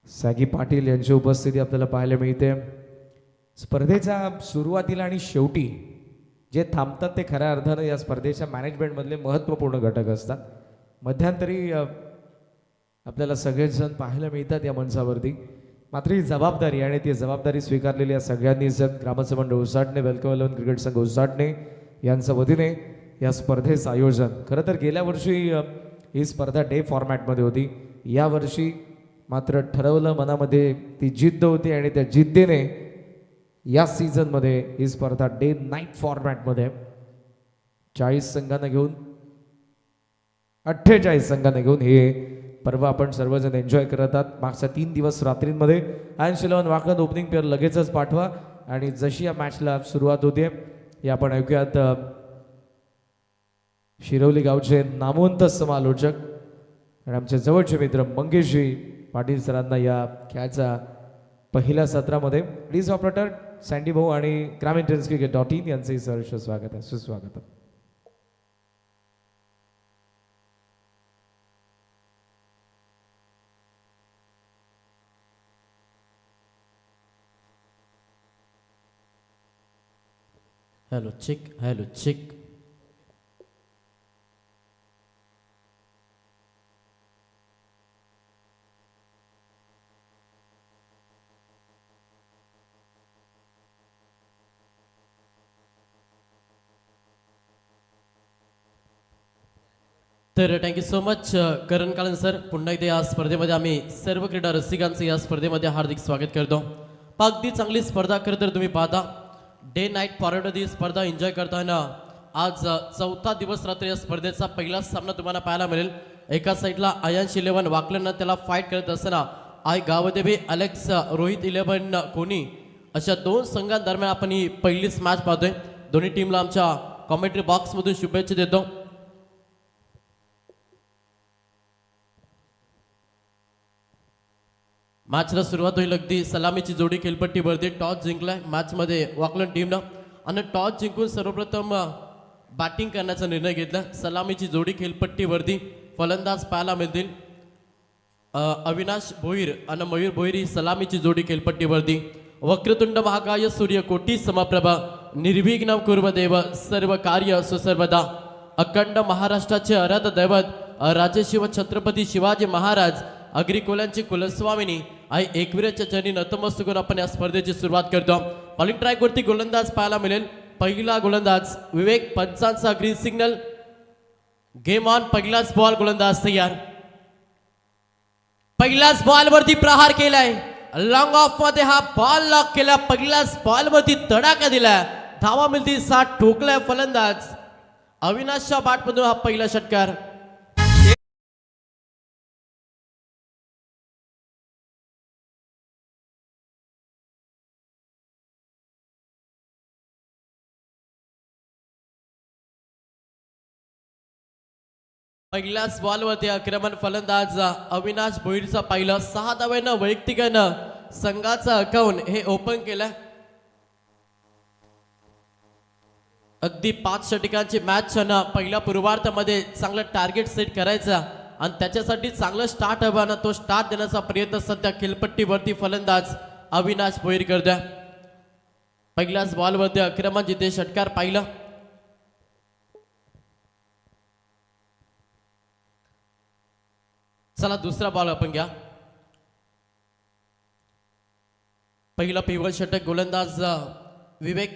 सागी पाटील यांची उपस्थिती आपल्याला पाहायला मिळते. स्पर्धेच्या सुरुवातीला आणि शेवटी जे थांबतात ते खऱ्या अर्थानं या स्पर्धेच्या मॅनेजमेंटमधले महत्त्वपूर्ण घटक असतात. मध्यंतरी आपल्याला सगळेच जण पाहायला मिळतात या मंचावरती. मात्र ही जबाबदारी आणि ती जबाबदारी स्वीकारलेली या सगळ्यांनीच ग्रामसंबंध उसाटणे, वेलकम 11 क्रिकेट संघ उसाटणे यांच्या वतीने या स्पर्धेचं आयोजन. खरं तर गेल्या वर्षी ही स्पर्धा डे फॉर्मॅटमध्ये होती. यावर्षी मात्र ठरवलं, मनामध्ये ती जिद्द होती आणि त्या जिद्दीने या सीझनमध्ये ही स्पर्धा डे नाईट फॉर्मॅटमध्ये 40 संघांना घेऊन 48 संघांना घेऊन हे पर्व आपण सर्वजण एन्जॉय करत आहात. मागच्या 3 दिवस रात्रींमध्ये शिलवन वाकड ओपनिंग पेअर लगेचच पाठवा आणि जशी या मॅचला सुरुवात होते हे आपण ऐकूयात. शिरवली गावचे नामवंत समालोचक आणि आमचे जवळचे मित्र मंगेशजी पाटील सरांना या खेळाच्या पहिल्या सत्रामध्ये प्लीज ऑपरेटर सँडी भाऊ आणि ग्रामीण टेन्स क्रिकेट.in यांचंही सहर्ष स्वागत आहे, सुस्वागत. Hello check, hello check. तर thank you so much Karan Kalan sir. पुन्हा एकदा या स्पर्धेमध्ये आम्ही सर्व क्रीडा रसिकांचं या स्पर्धेमध्ये हार्दिक स्वागत करतो. अगदी चांगली स्पर्धा खरं तर तुम्ही पाहता. डे नाईट फॉरवर्ड स्पर्धा एन्जॉय करताना आज चौथा दिवस रात्री या स्पर्धेचा पहिला सामना तुम्हाला पाहायला मिळेल. एका साईडला आयांश 11 वाकलनं त्याला फाईट करत असताना गावदेवी अलेक्स रोहित 11 कोणी अशा 2 संघांदरम्यान आपण ही पहिलीच मॅच पाहतोय. दोन्ही टीमला आमच्या कॉमेंट्री बॉक्समधून शुभेच्छा देतो. मॅचला सुरुवात होईल अगदी सलामीची जोडी खेळपट्टीवरती. टॉस जिंकलाय मॅचमध्ये वाकलन टीमनं आणि टॉस जिंकून सर्वप्रथम बॅटिंग करण्याचा निर्णय घेतला. सलामीची जोडी खेळपट्टीवरती फलंदाज पाहायला मिळतील. अविनाश भोईर आणि मयूर भोईर ही सलामीची जोडी खेळपट्टीवरती. वक्रतुंड महाकाय सूर्यकोटी समप्रभ निर्विघ्न कुर्व देव सर्व कार्य सुसर्वदा. अखंड महाराष्ट्राचे आराध्य दैवत राजशिव छत्रपती शिवाजी महाराज अग्रिकोल्यांची कुलस्वामिनी आई एकविराच्या चरणी नतमस्तक होऊन आपण या स्पर्धेची सुरुवात करतो. बॉलिंग ट्रॅक वरती गोलंदाज पाहायला मिळेल. पहिला गोलंदाज विवेक पंचांचा ग्रीन सिग्नल. Game on. पहिलाच बॉल, गोलंदाज तयार. पहिल्याच बॉल वरती प्रहार केलाय. लॉंग ऑफ मध्ये हा बॉल लॉक केला. पहिल्याच बॉल वरती तडाखा दिलाय. धावा मिळती 60. ठोकलाय फलंदाज अविनाशच्या बॅटमधून हा पहिला षटकार. पहिल्याच बॉलवरती आक्रमण फलंदाज अविनाश भोईरचा पहिला. 6 धाव्यानं वैयक्तिकानं संघाचं अकाउंट हे ओपन केलं. अगदी 5 षटकांची मॅच पहिल्या पूर्वार्धामध्ये चांगलं टार्गेट सेट करायचा आणि त्याच्यासाठी चांगलं स्टार्ट हवं. तो स्टार्ट देण्याचा प्रयत्न सध्या खेळपट्टीवरती फलंदाज अविनाश भोईर करतोय. पहिल्याच बॉलवरती आक्रमण जिथे षटकार पाहिलं. चला दुसरा बॉल आपण घ्या. पहिला पिवळ षटक गोलंदाज विवेक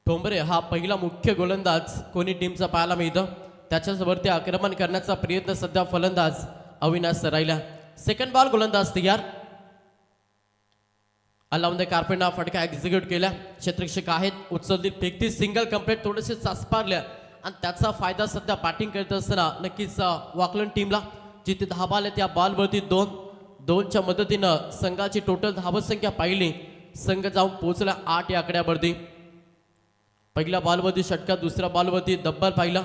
ठोंबरे हा पहिला मुख्य गोलंदाज कोणी टीमचा पाहायला मिळतं. त्याच्याच वरती आक्रमण करण्याचा प्रयत्न सध्या फलंदाज अविनाश राहिला. सेकंड बॉल, गोलंदाज तयार. अलाउन द कार्पेटना फटका एक्झिक्यूट केला. क्षेत्ररक्षक आहेत उचलली फेकती सिंगल कंप्लीट. थोडेसे चासपारल्या आणि त्याचा फायदा सध्या बॅटिंग करत असताना नक्कीच वाकलन टीमला. जिथे धावा आल्या त्या बॉलवरती 2च्या मदतीनं संघाची टोटल धावसंख्या पाहिली. संघ जाऊन पोहोचला 8 या आकड्यावरती. पहिल्या बॉलवरती षटकार, दुसऱ्या बॉलवरती डब्बल पाहिला.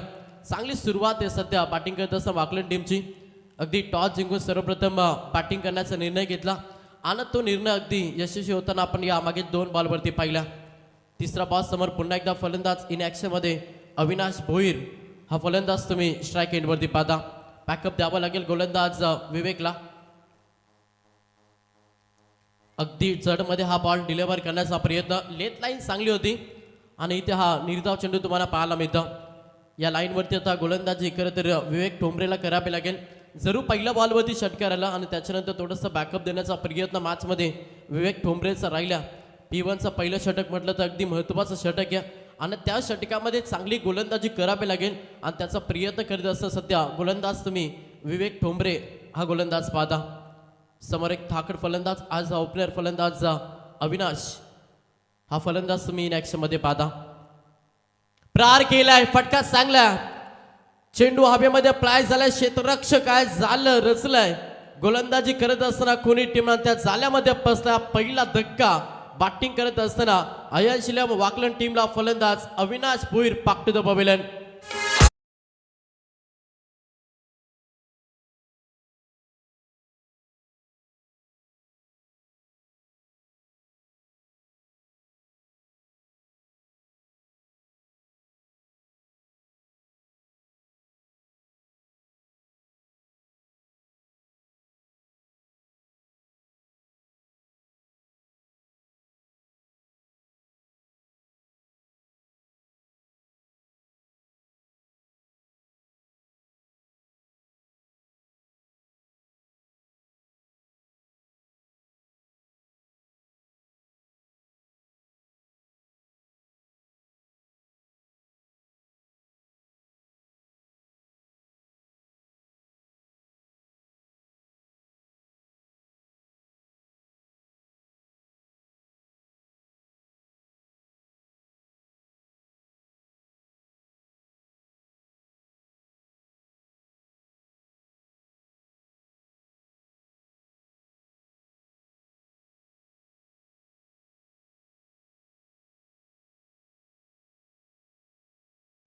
चांगली सुरुवात आहे सध्या बॅटिंग करत असताना वाकलन टीमची. अगदी टॉस जिंकून सर्वप्रथम बॅटिंग करण्याचा निर्णय घेतला आणि तो निर्णय अगदी यशस्वी होताना आपण या मागे 2 बॉलवरती पाहिला. तिसरा बॉल समोर पुन्हा एकदा फलंदाज इन ॲक्शनमध्ये अविनाश भोईर हा फलंदाज तुम्ही स्ट्राईक एंडवरती पाहता. बॅकअप द्यावा लागेल गोलंदाज विवेकला. 3rd बॉल, गोलंदाज तयार. पहिला पिवळ षटक गोलंदाज विवेक ठोंबरे हा पहिला मुख्य गोलंदाज कोणी टीमचा पाहायला मिळतं. त्याच्याच वरती आक्रमण करण्याचा प्रयत्न सध्या फलंदाज अविनाश भोईर करतोय. पहिल्याच बॉलवरती आक्रमण जिथे षटकार पाहिलं. सागी पाटील यांची उपस्थिती आपल्याला पाहायला मिळते. अगदी जडमध्ये हा बॉल डिलिव्हर करण्याचा प्रयत्न, लेट लाईन चांगली होती आणि इथे हा निर्धाव चेंडू तुम्हाला पाहायला मिळतो. या लाईनवरती आता गोलंदाजी खरं तर विवेक ठोंबरेला करावी लागेल. जरूर पहिल्या बॉलवरती षटकार आला आणि त्याच्यानंतर थोडंसं बॅकअप देण्याचा प्रयत्न मॅचमध्ये विवेक ठोंबरेचा राहिला. P1चं पहिलं षटक म्हटलं तर अगदी महत्त्वाचं षटक आहे आणि त्या षटकामध्ये चांगली गोलंदाजी करावी लागेल आणि त्याचा प्रयत्न करीत असता सध्या गोलंदाज तुम्ही विवेक ठोंबरे हा गोलंदाज पाहता. समोर एक थाकड फलंदाज, आज ओपनर फलंदाज अविनाश हा फलंदाज तुम्ही इन ॲक्शनमध्ये पाहता. प्रहार केलाय, फटका चांगला, चेंडू हवेमध्ये फ्लाय झालाय, क्षेत्ररक्षक काय झालं रचलंय. गोलंदाजी करत असताना कोणी टीम त्या जाल्यामध्ये फसला. पहिला धक्का बॅटिंग करत असताना अयन शिलम वाकलन टीमला फलंदाज अविनाश भोईर पाक टू द पवेलियन.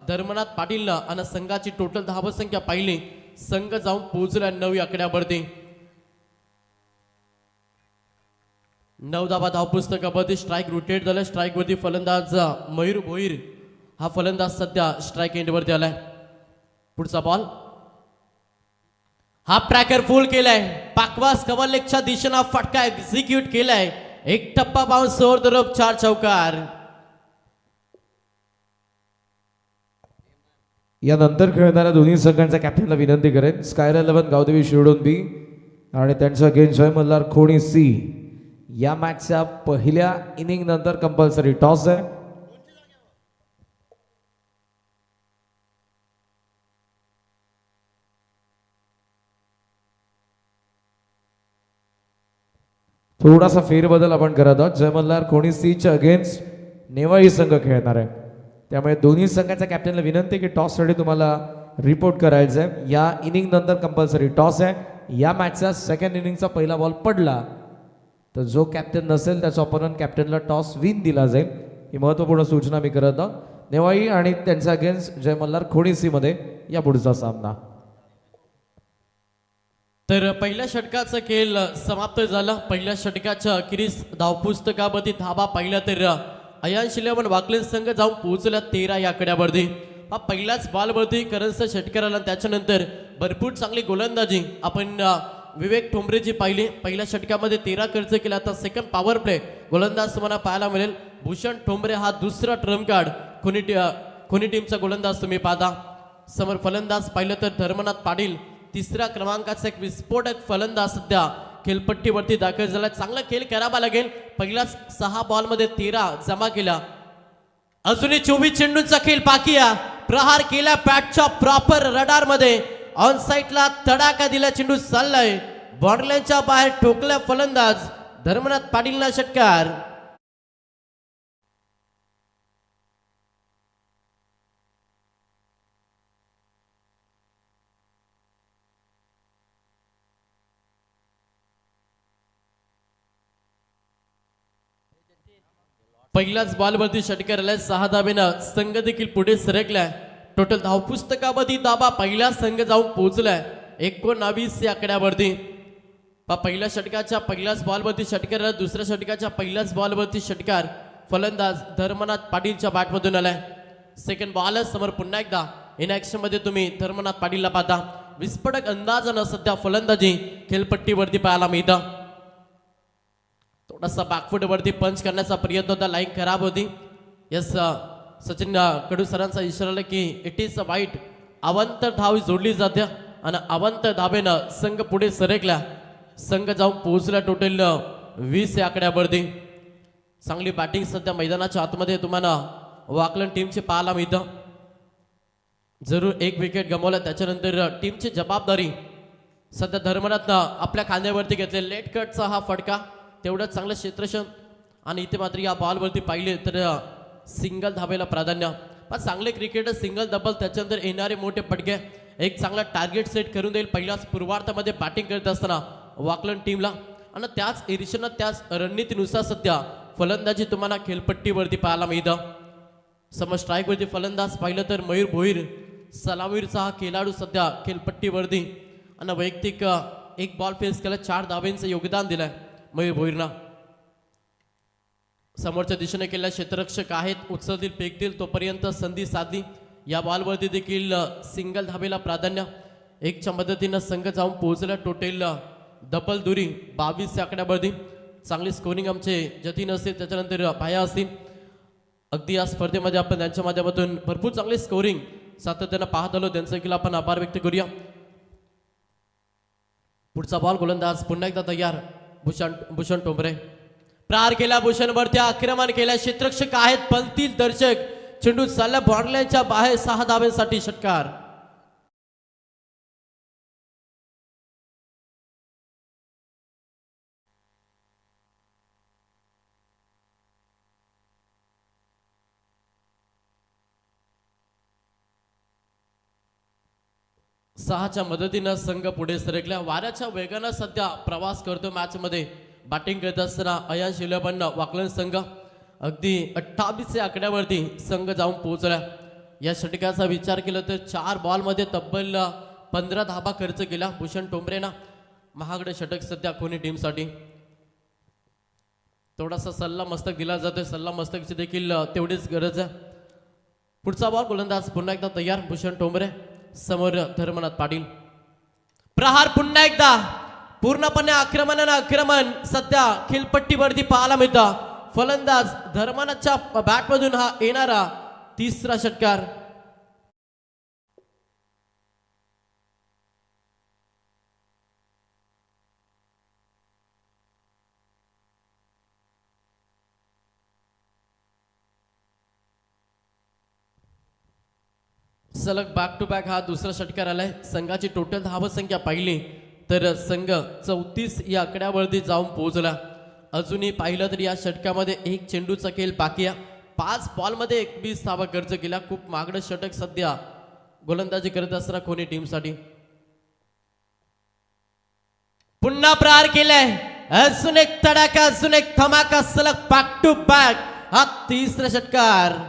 धर्मनाथ पाटीलनं आणि संघाची टोटल धावसंख्या पाहिली, संघ जाऊन पोहोचला 9 आकड्यावरती. 9 धावा धावपुस्तकावरती स्ट्राईक रोटेट झालं. स्ट्राईक वरती फलंदाज मयूर भोईर हा फलंदाज सध्या स्ट्राईक एंडवरती आलाय. पुढचा बॉल हा ट्रॅकर फुल केलाय, पाकवास कव्हर लेगच्या दिशेनं फटका एक्झिक्यूट केलाय. एक टप्पा बाउन्स ओव्हर द रोप, 4 चौकार. यानंतर खेळणाऱ्या दोन्ही संघांच्या कॅप्टनला विनंती करेन, स्कायर 11 गावदेवी शिरडोन बी आणि त्यांच्या अगेन्स्ट जय मल्हार खोणी सी. या मॅचच्या पहिल्या इनिंग नंतर कंपल्सरी टॉस आहे. थोडासा फेरबदल आपण करत आहोत. जय मल्हार खोणी सीच्या अगेन्स्ट नेवाळी संघ खेळणार आहे, त्यामुळे दोन्ही संघाच्या कॅप्टनला विनंती की टॉससाठी तुम्हाला रिपोर्ट करायचं आहे. या इनिंग नंतर कंपल्सरी टॉस आहे. या मॅचचा सेकंड इनिंगचा पहिला बॉल पडला तर जो कॅप्टन नसेल त्याच्या ऑपोनंट कॅप्टनला टॉस विन दिला जाईल. ही महत्त्वपूर्ण सूचना मी करत आहोत. नेवाळी आणि त्यांच्या अगेन्स्ट जय मल्हार खोणी सी मध्ये या पुढचा सामना. तर पहिल्या षटकाचा खेळ समाप्त झाला. पहिल्या षटकाच्या अखेरीस धावपुस्तकावरती धाबा पाहिला तर अयान शिलेवन वाकलेन संघ जाऊन पोहोचला 13 या आकड्यावरती. हा पहिलाच बॉलवरती करन्सचा षटकार आला. त्याच्यानंतर भरपूर चांगली गोलंदाजी आपण विवेक ठोंबरेची पाहिली. पहिल्या षटकामध्ये 13 खर्च केला. आता सेकंड पॉवर प्ले गोलंदाज तुम्हाला पाहायला मिळेल. भूषण ठोंबरे हा दुसरा ट्रम्प कार्ड कोणी टीमचा गोलंदाज तुम्ही पाहता. समोर फलंदाज पाहिलं तर धर्मनाथ पाटील तिसऱ्या क्रमांकाचा एक विस्फोटक फलंदाज सध्या खेळपट्टीवरती दाखल झाला. चांगला खेळ करावा लागेल. पहिल्याच 6 बॉलमध्ये 13 जमा केला. अजूनही 24 चेंडूंचा खेळ बाकी आहे. प्रहार केला पॅटच्या प्रॉपर रडार मध्ये, ऑन साईडला तडाखा दिला, चेंडू चाललाय बॉर्डरलाईनच्या बाहेर, ठोकला फलंदाज धर्मनाथ पाटीलला षटकार. पहिल्याच बॉलवरती षटकार आलाय. 6 धावेनं संघ देखील पुढे सरकलाय. टोटल धावपुस्तकावरती धाबा पहिला संघ जाऊन पोहोचलाय 19 या आकड्यावरती. पहिल्या षटकाच्या पहिल्याच बॉलवरती षटकार आला. दुसऱ्या षटकाच्या पहिल्याच बॉलवरती षटकार फलंदाज धर्मनाथ पाटीलच्या बॅटमधून आलाय. सेकंड बॉल समोर पुन्हा एकदा इन ऍक्शन मध्ये तुम्ही धर्मनाथ पाटीलला पाहता. विस्फोटक अंदाजानं सध्या फलंदाजी खेळपट्टीवरती पाहायला मिळतं. थोडासा बॅकफुटवरती पंच करण्याचा प्रयत्न होता, लाईन खराब होती. यस सचिन कडू सरांचा इशारा की इट इज अ वाईट. अवंत धाव जोडली जाते आणि अवंत धावेनं संघ पुढे सरकला. संघ जाऊन पोहोचला टोटल 20 या आकड्यावरती. चांगली बॅटिंग सध्या मैदानाच्या आतमध्ये तुम्हाला वाकलन टीमची पाहायला मिळतं. जरूर एक विकेट गमावला, त्याच्यानंतर टीमची जबाबदारी सध्या धर्मनाथनं आपल्या खांद्यावरती घेतले. लेट कटचा हा फटका, तेवढंच चांगलं क्षेत्रक्षण. आणि इथे मात्र या बॉलवरती पाहिले तर सिंगल धावेला प्राधान्य. पण चांगले क्रिकेटर सिंगल डबल, त्याच्यानंतर येणारे मोठे फटके, एक चांगला टार्गेट सेट करून देईल पहिल्याच पूर्वार्धामध्ये बॅटिंग करत असताना वाकलन टीमला. आणि त्याच इरिशनं त्याच रणनीतीनुसार सध्या फलंदाजी तुम्हाला खेळपट्टीवरती पाहायला मिळतं. समज स्ट्राईकवरती फलंदाज पाहिलं तर मयूर भोईर, सलामीरचा हा खेळाडू सध्या खेळपट्टीवरती. आणि वैयक्तिक एक बॉल फेस केला, 4 धावेंचं योगदान दिलंय मयूर भोईरना. समोरच्या दिशेने केलेल्या क्षेत्ररक्षक आहेत, उचलतील फेकतील तोपर्यंत संधी साधली. या बॉलवरती देखील सिंगल धावेला प्राधान्य. एकच्या मदतीनं संघ जाऊन पोहोचला टोटल डबल दुरी 22 या आकड्यावरती. चांगली स्कोरिंग आमचे जतीन असतील, त्याच्यानंतर भाया असतील. अगदी या स्पर्धेमध्ये आपण त्यांच्या माध्यमातून भरपूर चांगली स्कोरिंग सातत्यानं पाहत आलो, त्यांचा देखील आपण आभार व्यक्त करूया. पुढचा बॉल गोलंदाज पुन्हा एकदा तयार. भूषण टोंबरे प्रहार केला, भूषणवरती आक्रमण केल्या, क्षेत्ररक्षक आहेत, पंथील दर्शक, चेंडू चालला बॉर्डरलाईनच्या बाहेर, 6 धावेसाठी षटकार. सहाच्या मदतीनं संघ पुढे सरकला. वाऱ्याच्या वेगानं सध्या प्रवास करतो मॅच मध्ये. बॅटिंग करत असताना अयांश 11 वाकलन संघ अगदी 28 या आकड्यावरती संघ जाऊन पोहोचला. या षटकाचा विचार केला तर 4 बॉलमध्ये तब्बल 15 धाबा खर्च केला भूषण टोंबरेना. महागडे षटक सध्या कोणी टीमसाठी. थोडासा सल्ला मस्तक दिला जातोय, सल्ला मस्तकची देखील तेवढीच गरज आहे. पुढचा बॉल गोलंदाज पुन्हा एकदा तयार. भूषण टोंबरे समोर धर्मनाथ पाटील. प्रहार पुन्हा एकदा पूर्णपणे आक्रमण सध्या खेळपट्टीवरती पाहायला मिळतं. फलंदाज धर्मनाथच्या बॅटमधून हा येणारा 3रा षटकार. सलग बॅक टू बॅक हा 2रा षटकार आलाय. संघाची टोटल धावसंख्या पाहिली तर संघ 34 या आकड्यावरती जाऊन पोहोचला. अजूनही पाहिलं तर या षटकामध्ये एक चेंडूचा खेळ बाकी आहे. 5 बॉलमध्ये 21 धावा खर्च केला. खूप महागडं षटक सध्या गोलंदाजी करत असताना कोणी टीमसाठी. पुन्हा प्रहार केलाय, अजून एक तडाखा, अजून एक धमाका, सलग बॅक टू बॅक हा 3रा षटकार.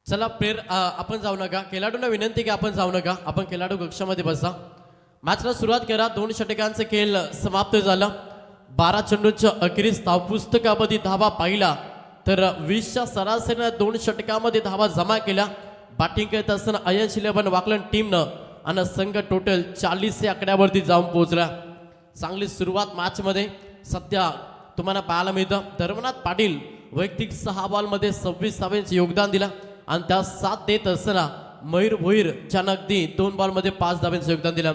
चला प्लेयर आपण जाऊ नका. खेळाडूंना विनंती की आपण जाऊ नका, आपण खेळाडू कक्षामध्ये बसा. मॅचला सुरुवात करा. 2 षटकांचे खेळ समाप्त झाला. 12 चेंडूंच्या अखेरीस धावपुस्तकामध्ये धावा पाहिला तर 20च्या सरासरीनं 2 षटकामध्ये धावा जमा केल्या. बॅटिंग करत असताना अयांश 11 वाकलन टीमनं आणि संघ टोटल 40 या आकड्यावरती जाऊन पोहोचला. चांगली सुरुवात मॅचमध्ये सध्या तुम्हाला पाहायला मिळतं. धर्मनाथ पाटील वैयक्तिक 6 बॉलमध्ये 26 धावांचे योगदान दिला आणि त्या 7 देत असताना मयूर भोईर ज्यानं अगदी 2 बॉलमध्ये 5 धावांचं योगदान दिलं.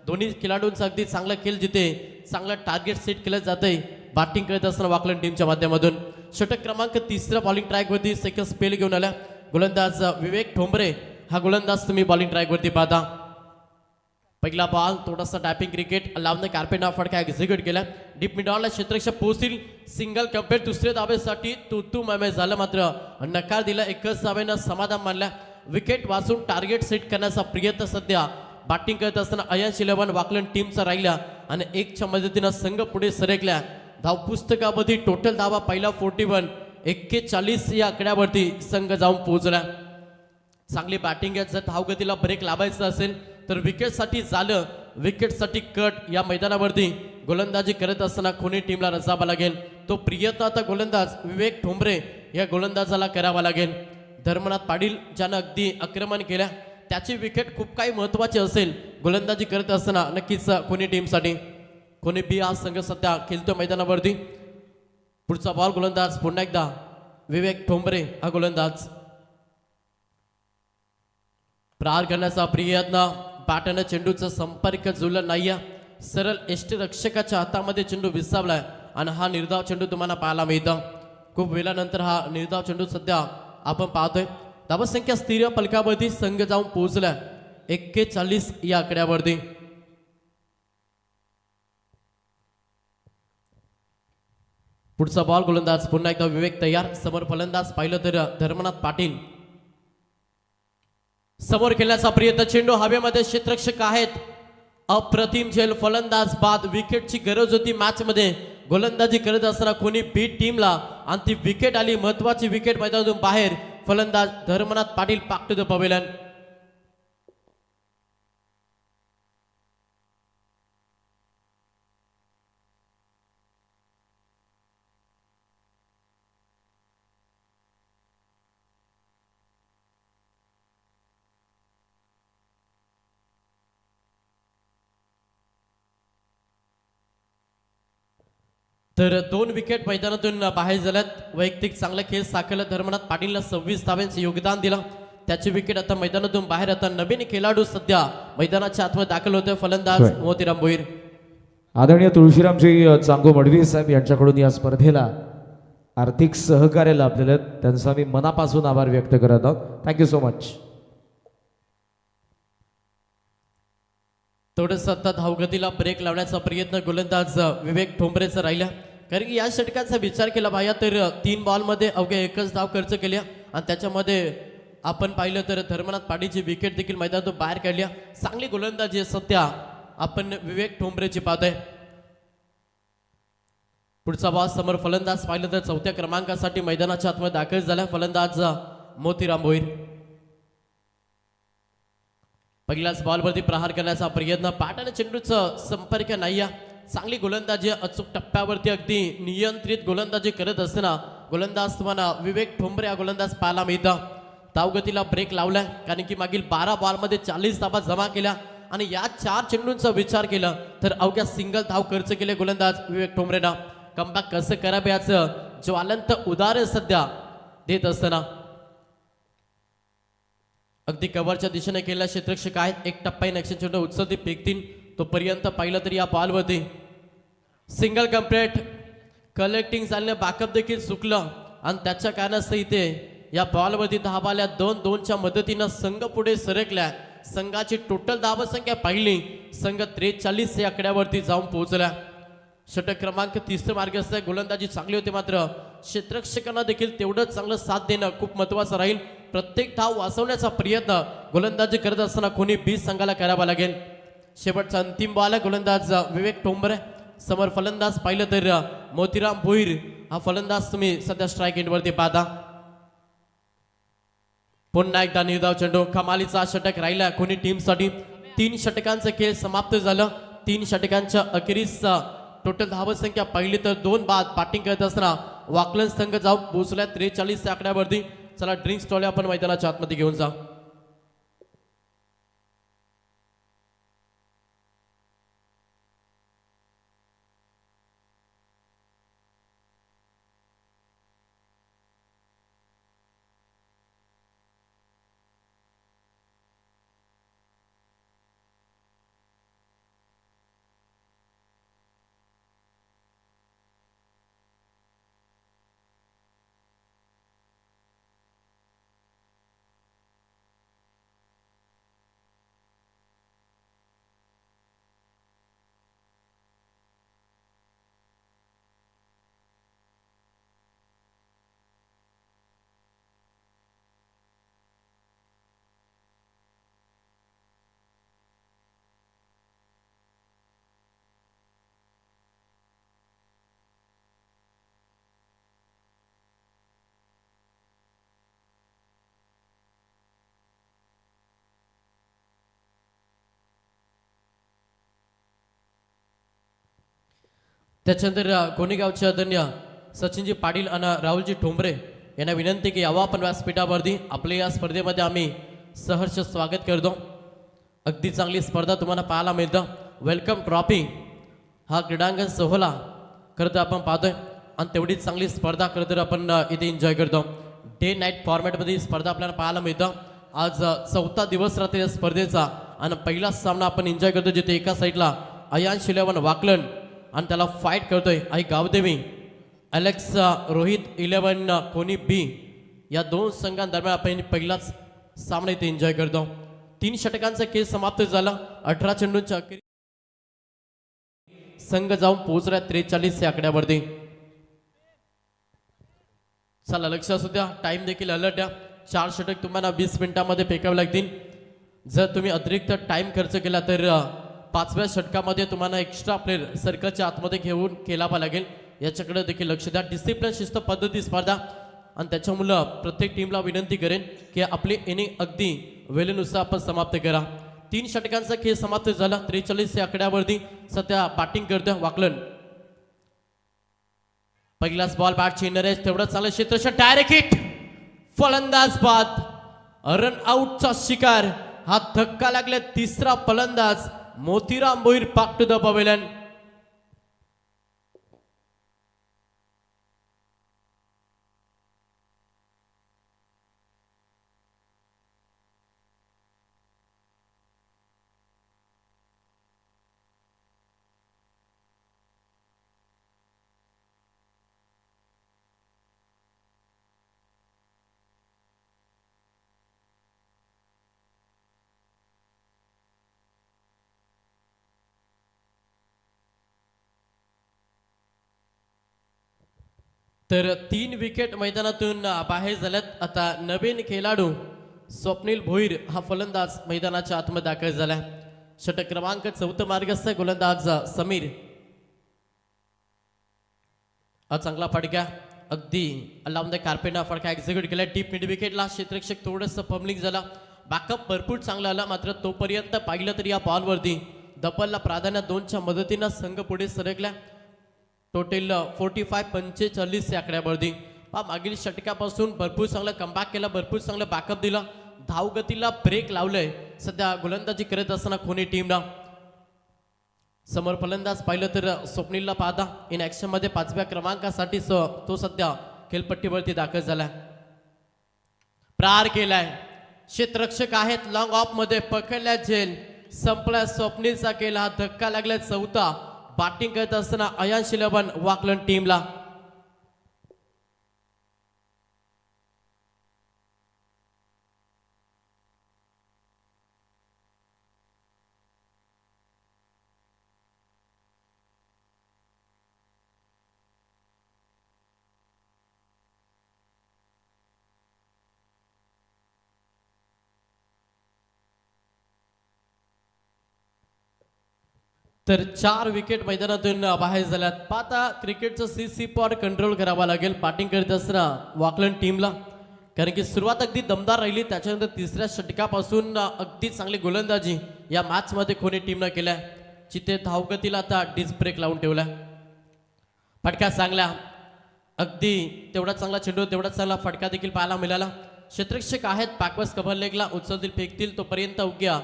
दोन्ही खेळाडूंचा अगदी चांगला खेळ जिथे चांगला टार्गेट सेट केलं जातंय बॅटिंग करत असताना वाकलन टीमच्या माध्यमातून. षटक क्रमांक 3रा बॉलिंग ट्रॅकवरती सेकंड स्पेल घेऊन आला गोलंदाज विवेक ठोंबरे. हा गोलंदाज तुम्ही बॉलिंग ट्रॅकवरती पाहता. पहिला बॉल थोडासा टॅपिंग क्रिकेट लावून कार्पेट हा फडका एक्झिक्यूट केला. डीप मिडॉनला क्षेत्ररक्षक पोहोचतील. सिंगल कंपेअर दुसऱ्या धावेसाठी तू मॅमे झालं, मात्र नकार दिला. एकच धावेनं समाधान मानला. विकेट वाचून टार्गेट सेट करण्याचा प्रयत्न सध्या बॅटिंग करत असताना अय्यांश 11 वाकलन टीमचा राहिला आणि 1च्या मदतीनं संघ पुढे सरकला. धाव पुस्तकामध्ये टोटल धावा पहिला 41, 41 या आकड्यावरती संघ जाऊन पोहोचला. चांगली बॅटिंग आहे. जर धावगतीला ब्रेक लावायचा असेल तर विकेटसाठी झालं, विकेटसाठी कट. या मैदानावरती गोलंदाजी करत असताना कोणी टीमला रचावा लागेल. तो प्रयत्न आता गोलंदाज विवेक ठोंबरे या गोलंदाजाला करावा लागेल. धर्मनाथ पाटील ज्यानं अगदी आक्रमण केल्या, त्याची विकेट खूप काही महत्वाची असेल गोलंदाजी करत असताना नक्कीच कोणी टीमसाठी. कोणी बी हा संघ सध्या खेळतो मैदानावरती. पुढचा बॉल गोलंदाज पुन्हा एकदा विवेक ठोंबरे हा गोलंदाज. प्रहार करण्याचा प्रयत्न, बॅटनं चेंडूचा संपर्क जुळला नाही. सरळ यष्टीरक्षकाच्या हातामध्ये चेंडू विसावलाय आणि हा निर्धाव चेंडू तुम्हाला पाहायला मिळतो. खूप वेळानंतर हा निर्धाव चेंडू सध्या आपण पाहतोय. धावसंख्या स्थिर फलकावरती संघ जाऊन पोहोचला 41 या आकड्यावरती. पुढचा बॉल गोलंदाज पुन्हा एकदा विवेक तयार. समोर फलंदाज पाहिलं तर धर्मनाथ पाटील. समोर खेळण्याचा प्रयत्न, चेंडू हवेमध्ये, क्षेत्ररक्षक आहेत. अप्रतिम झेल फलंदाज बाद. विकेटची गरज होती मॅच मध्ये गोलंदाजी करत असताना कोणी बी टीमला आणि ती विकेट आली. महत्वाची विकेट मैदानातून बाहेर. फलंदाज धर्मनाथ पाटील पाक टू द पवेलियन. तर 2 विकेट मैदानातून बाहेर झाल्यात. वैयक्तिक चांगला खेळ साकारला. धर्मनाथ पाटीलला 26 धावांचं योगदान दिलं. त्याची विकेट आता मैदानातून बाहेर. आता नवीन खेळाडू सध्या मैदानाच्या आतमध्ये दाखल होते, फलंदाज मोतीराम भोईर. आदरणीय तुळशीरामजी चांगो मडवी साहेब यांच्याकडून या स्पर्धेला आर्थिक सहकार्य लाभलेलं आहे. त्यांचा मी मनापासून आभार व्यक्त करत आहोत. Thank you so much. थोडंसं आता धावगतीला ब्रेक लावण्याचा प्रयत्न गोलंदाज विवेक ठोंबरेचा राहिला. कारण की या षटकाचा विचार केला पाहिजे तर 3 बॉलमध्ये अवघ्या 1च धाव खर्च केल्या आणि त्याच्यामध्ये आपण पाहिलं तर धर्मनाथ पाटीलची विकेट देखील मैदानातून बाहेर काढल्या. चांगली गोलंदाजी सध्या आपण विवेक ठोंबरेची पाहतोय. पुढचा बॉल समोर फलंदाज पाहिलं तर 4थ्या क्रमांकासाठी मैदानाच्या आतमध्ये दाखल झाला, फलंदाज मोतीराम भोईर. पहिल्याच बॉलवरती प्रहार करण्याचा प्रयत्न, पाटाने चेंडूचं संपर्क नाही. चांगली गोलंदाजी, अचूक टप्प्यावरती अगदी नियंत्रित गोलंदाजी करत असताना गोलंदाज तुम्हाला विवेक ठोंबरे हा गोलंदाज पाहायला मिळतं. धावगतीला ब्रेक लावलाय कारण की मागील 12 बॉलमध्ये 40 धावा जमा केल्या आणि या 4 चेंडूंचा विचार केला तर अवघ्या सिंगल धाव खर्च केले गोलंदाज विवेक ठोंबरेनं. कमबॅक कसं करावं याचं ज्वलंत उदाहरण सध्या देत असताना अगदी कव्हरच्या दिशेने केलेला क्षेत्ररक्षक आहेत. एक टप्पा नक्षी चेंडू उत्सर्जित फेकतील. तोपर्यंत पाहिलं तरी या बॉलवरती सिंगल कंप्लीट कलेक्टिंग झालेलं बॅकअप देखील चुकलं आणि त्याच्या कारणास्तव इथे या बॉलवरती धावाल्या 2-2च्या मदतीनं संघ पुढे सरकल्या. संघाची टोटल धावसंख्या पाहिली, संघ 43 या आकड्यावरती जाऊन पोहोचला. षटक क्रमांक 30 मार्गस्थ गोलंदाजी चांगली होती, मात्र क्षेत्ररक्षकांना देखील तेवढंच चांगलं साथ देणं खूप महत्वाचं राहील. प्रत्येक धाव वाचवण्याचा प्रयत्न गोलंदाजी करत असताना कोणी 20 संघाला करावा लागेल. शेवटचा अंतिम बॉल गोलंदाज विवेक ठोंबरे. समोर फलंदाज पाहिलं तर मोतीराम भोईर हा फलंदाज तुम्ही सध्या स्ट्राईक एंडवरती पाहता. पुन्हा एकदा निर्धाव चेंडू, कमालीचा षटक राहिला कोणी टीमसाठी. 3 षटकांचा खेळ समाप्त झालं. 3 षटकांच्या अखेरीस टोटल धावसंख्या पाहिली तर 2 बाद बॅटिंग करत असताना वाकलन संघ जाऊन पोहोचला 43 आकड्यावरती. चला ड्रिंक्स टॉले आपण मैदानाच्या आतमध्ये घेऊन जा. त्याच्यानंतर कोणीगावचे आदरणीय सचिनजी पाटील आणि राहुलजी ठोंबरे यांना विनंती की यावं आपण व्यासपीठावरती आपल्या या स्पर्धेमध्ये आम्ही सहर्ष स्वागत करतो. अगदी चांगली स्पर्धा तुम्हाला पाहायला मिळतं. वेलकम ट्रॉफी हा क्रीडांगण सोहळा खरं तर आपण पाहतोय आणि तेवढीच चांगली स्पर्धा खरं तर आपण इथे एन्जॉय करतो. डे नाईट फॉर्मॅटमध्ये ही स्पर्धा आपल्याला पाहायला मिळतं. आज चौथा दिवस राहते या स्पर्धेचा आणि पहिला सामना आपण एन्जॉय करतो जिथे एका साईडला अयांश 11 वाकलन आणि त्याला फाईट करतोय आई गावदेवी अलेक्स रोहित 11 कोणी बी या दोन संघांदरम्यान आपण पहिलाच सामना इथे एन्जॉय करतो. 3 षटकांचा खेळ समाप्त झाला. 18 चेंडूंच्या अखेरी संघ जाऊन पोहोचला 43 या आकड्यावरती. चला लक्ष असू द्या. टाइम देखील अलर्ट द्या. 4 षटक तुम्हाला 20 मिनिटांमध्ये फेकावे लागतील. जर तुम्ही अतिरिक्त टाइम खर्च केला तर 5व्या षटकामध्ये तुम्हाला एक्स्ट्रा प्लेअर सर्कलच्या आतमध्ये घेऊन खेळावा लागेल. याच्याकडे देखील लक्ष द्या. डिसिप्लिन शिस्त पद्धती स्पर्धा आणि त्याच्यामुळं प्रत्येक टीमला विनंती करेन की आपली इनिंग अगदी वेळेनुसार आपण समाप्त करा. 3 षटकांचा खेळ समाप्त झाला. 43 या आकड्यावरती सध्या बॅटिंग करतोय वाकलन. पहिलाच बॉल बॅट चेंडर आहे तेवढं चांगलं क्षेत्ररक्षण डायरेक्ट हिट फलंदाज बाद रन आउटचा शिकार. हा धक्का लागला. तिसरा फलंदाज मोतीराम भोईर पाक टू द पवेलियन. तर 3 विकेट मैदानातून बाहेर झाल्यात. आता नवीन खेळाडू स्वप्नील भोईर हा फलंदाज मैदानाच्या आतमध्ये दाखल झाला. षटक क्रमांक 4 मार्गस्थ गोलंदाज समीर. हा चांगला फटका अगदी अल्लामध्ये कार्पेटना फटका एक्झिक्यूट केला. डीप मिड विकेटला क्षेत्ररक्षक थोडंसं फंबलिंग झाला. बॅकअप भरपूर चांगला आला. मात्र तोपर्यंत पाहिलं तरी या बॉलवरती डबलला प्राधान्य 2च्या मदतीनं संघ पुढे सरकला. टोटल 45-45 या आकड्यावरती. मागील षटकापासून भरपूर चांगलं कमबॅक केला. भरपूर चांगलं बॅकअप दिला. धावगतीला ब्रेक लावलंय सध्या गोलंदाजी करत असताना कोणी टीमला. समोर फलंदाज पाहिलं तर स्वप्नीलला पाहता इन ऍक्शन मध्ये 5व्या क्रमांकासाठी तो सध्या खेळपट्टीवरती दाखल झालाय. प्रहार केलाय. क्षेत्ररक्षक आहेत लॉंग ऑफ मध्ये पकडल्या झेल संपला. स्वप्नीलचा केला धक्का लागला. 4था बॅटिंग करत असताना अयांश 11 वाकलन टीमला. तर 4 विकेट मैदानातून बाहेर झाल्यात. पाहता क्रिकेटचं सीसी पॉट कंट्रोल करावा लागेल बॅटिंग करत असताना वाकलन टीमला. कारण की सुरुवात अगदी दमदार राहिली. त्याच्यानंतर 3ऱ्या षटकापासून अगदी चांगली गोलंदाजी या मॅचमध्ये कोणी टीमनं केल्या. जिथे धावगतीला आता डिस्क ब्रेक लावून ठेवला. फटका चांगला अगदी तेवढा चांगला चेंडू तेवढा चांगला फटका देखील पाहायला मिळाला. क्षेत्ररक्षक आहेत पॅकवर्स कव्हर लेगला उचलतील फेकतील तोपर्यंत उग्या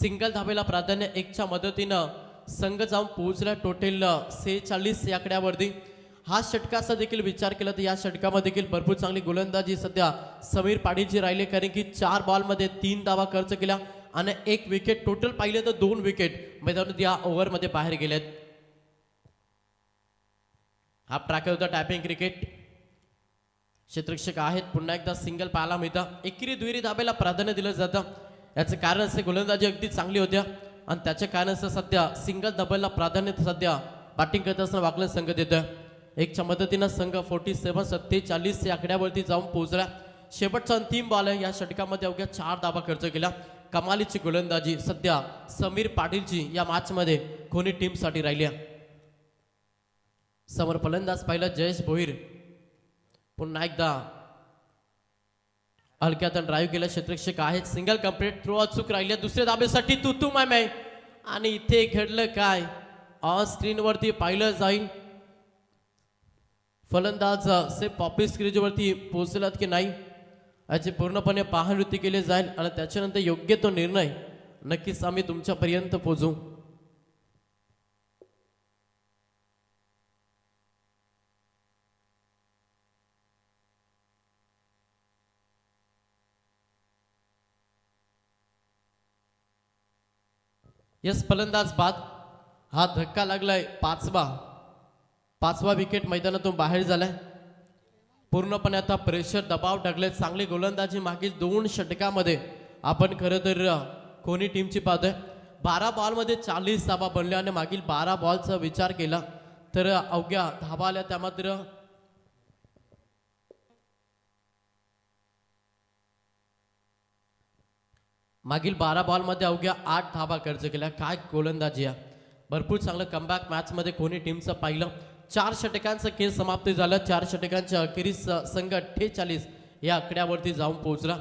सिंगल धावेला प्राधान्य 1च्या मदतीनं संघ जाऊन पोहोचला. टोटल 46 या आकड्यावरती. हा षटकाचा देखील विचार केला तर या षटकामध्ये देखील भरपूर चांगली गोलंदाजी सध्या समीर पाटीलची राहिली. कारण की 4 बॉलमध्ये 3 धावा खर्च केला आणि 1 विकेट. टोटल पाहिलं तर 2 विकेट मैदानात या ओव्हरमध्ये बाहेर गेलेत. हा ट्रॅकर होता टॅपिंग क्रिकेट. क्षेत्ररक्षक आहेत पुन्हा एकदा सिंगल पाहायला मिळतं. एकेरी दुहेरी धाब्याला प्राधान्य दिलं जातं. याचं कारण असे गोलंदाजी अगदी चांगली होत्या आणि त्याच्या कारणाचं सध्या सिंगल डबलला प्राधान्य सध्या बॅटिंग करत असताना वाकलन संघ देतोय. 1च्या मदतीनं संघ 47-47 या आकड्यावरती जाऊन पोहोचला. शेवटचा अंतिम बॉल आहे. या षटकामध्ये अवघ्या 4 धावा खर्च केला. कमालीची गोलंदाजी सध्या समीर पाटीलची या मॅचमध्ये कोणी टीमसाठी राहिली. समोर फलंदाज पाहिलं जयेश भोईर. पुन्हा एकदा हलक्यातून ड्राईव्ह केलं. क्षेत्ररक्षक आहेत सिंगल कंप्लीट. थ्रो अचूक राहिले. दुसऱ्या धाब्यासाठी तू माय आणि इथे घडलं काय ऑन स्क्रीनवरती पाहिलं जाईल. फलंदाज से पॉपी स्क्रीजवरती पोहोचलात की नाही याची पूर्णपणे पाहणीवृत्ती केली जाईल आणि त्याच्यानंतर योग्य तो निर्णय नक्कीच आम्ही तुमच्यापर्यंत पोहोचू. यस फलंदाज बाद. हा धक्का लागलाय पाचवा विकेट मैदानातून बाहेर झालाय. पूर्णपणे आता प्रेशर दबाव टाकले. चांगली गोलंदाजी मागील 2 षटकामध्ये आपण खरं तर कोणी टीमची पाहतोय. 12 बॉलमध्ये 40 धाबा बनल्या आणि मागील 12 बॉलचा विचार केला तर अवघ्या धाबा आल्या. त्या मात्र मागील 12 बॉलमध्ये अवघ्या 8 धाबा खर्च केल्या. काय गोलंदाजी आहे. भरपूर चांगलं कमबॅक मॅचमध्ये कोणी टीमचं पाहिलं. 4 षटकांचा खेळ समाप्ती झाला. 4 षटकांच्या अखेरीस संघ 48 या आकड्यावरती जाऊन पोहोचला.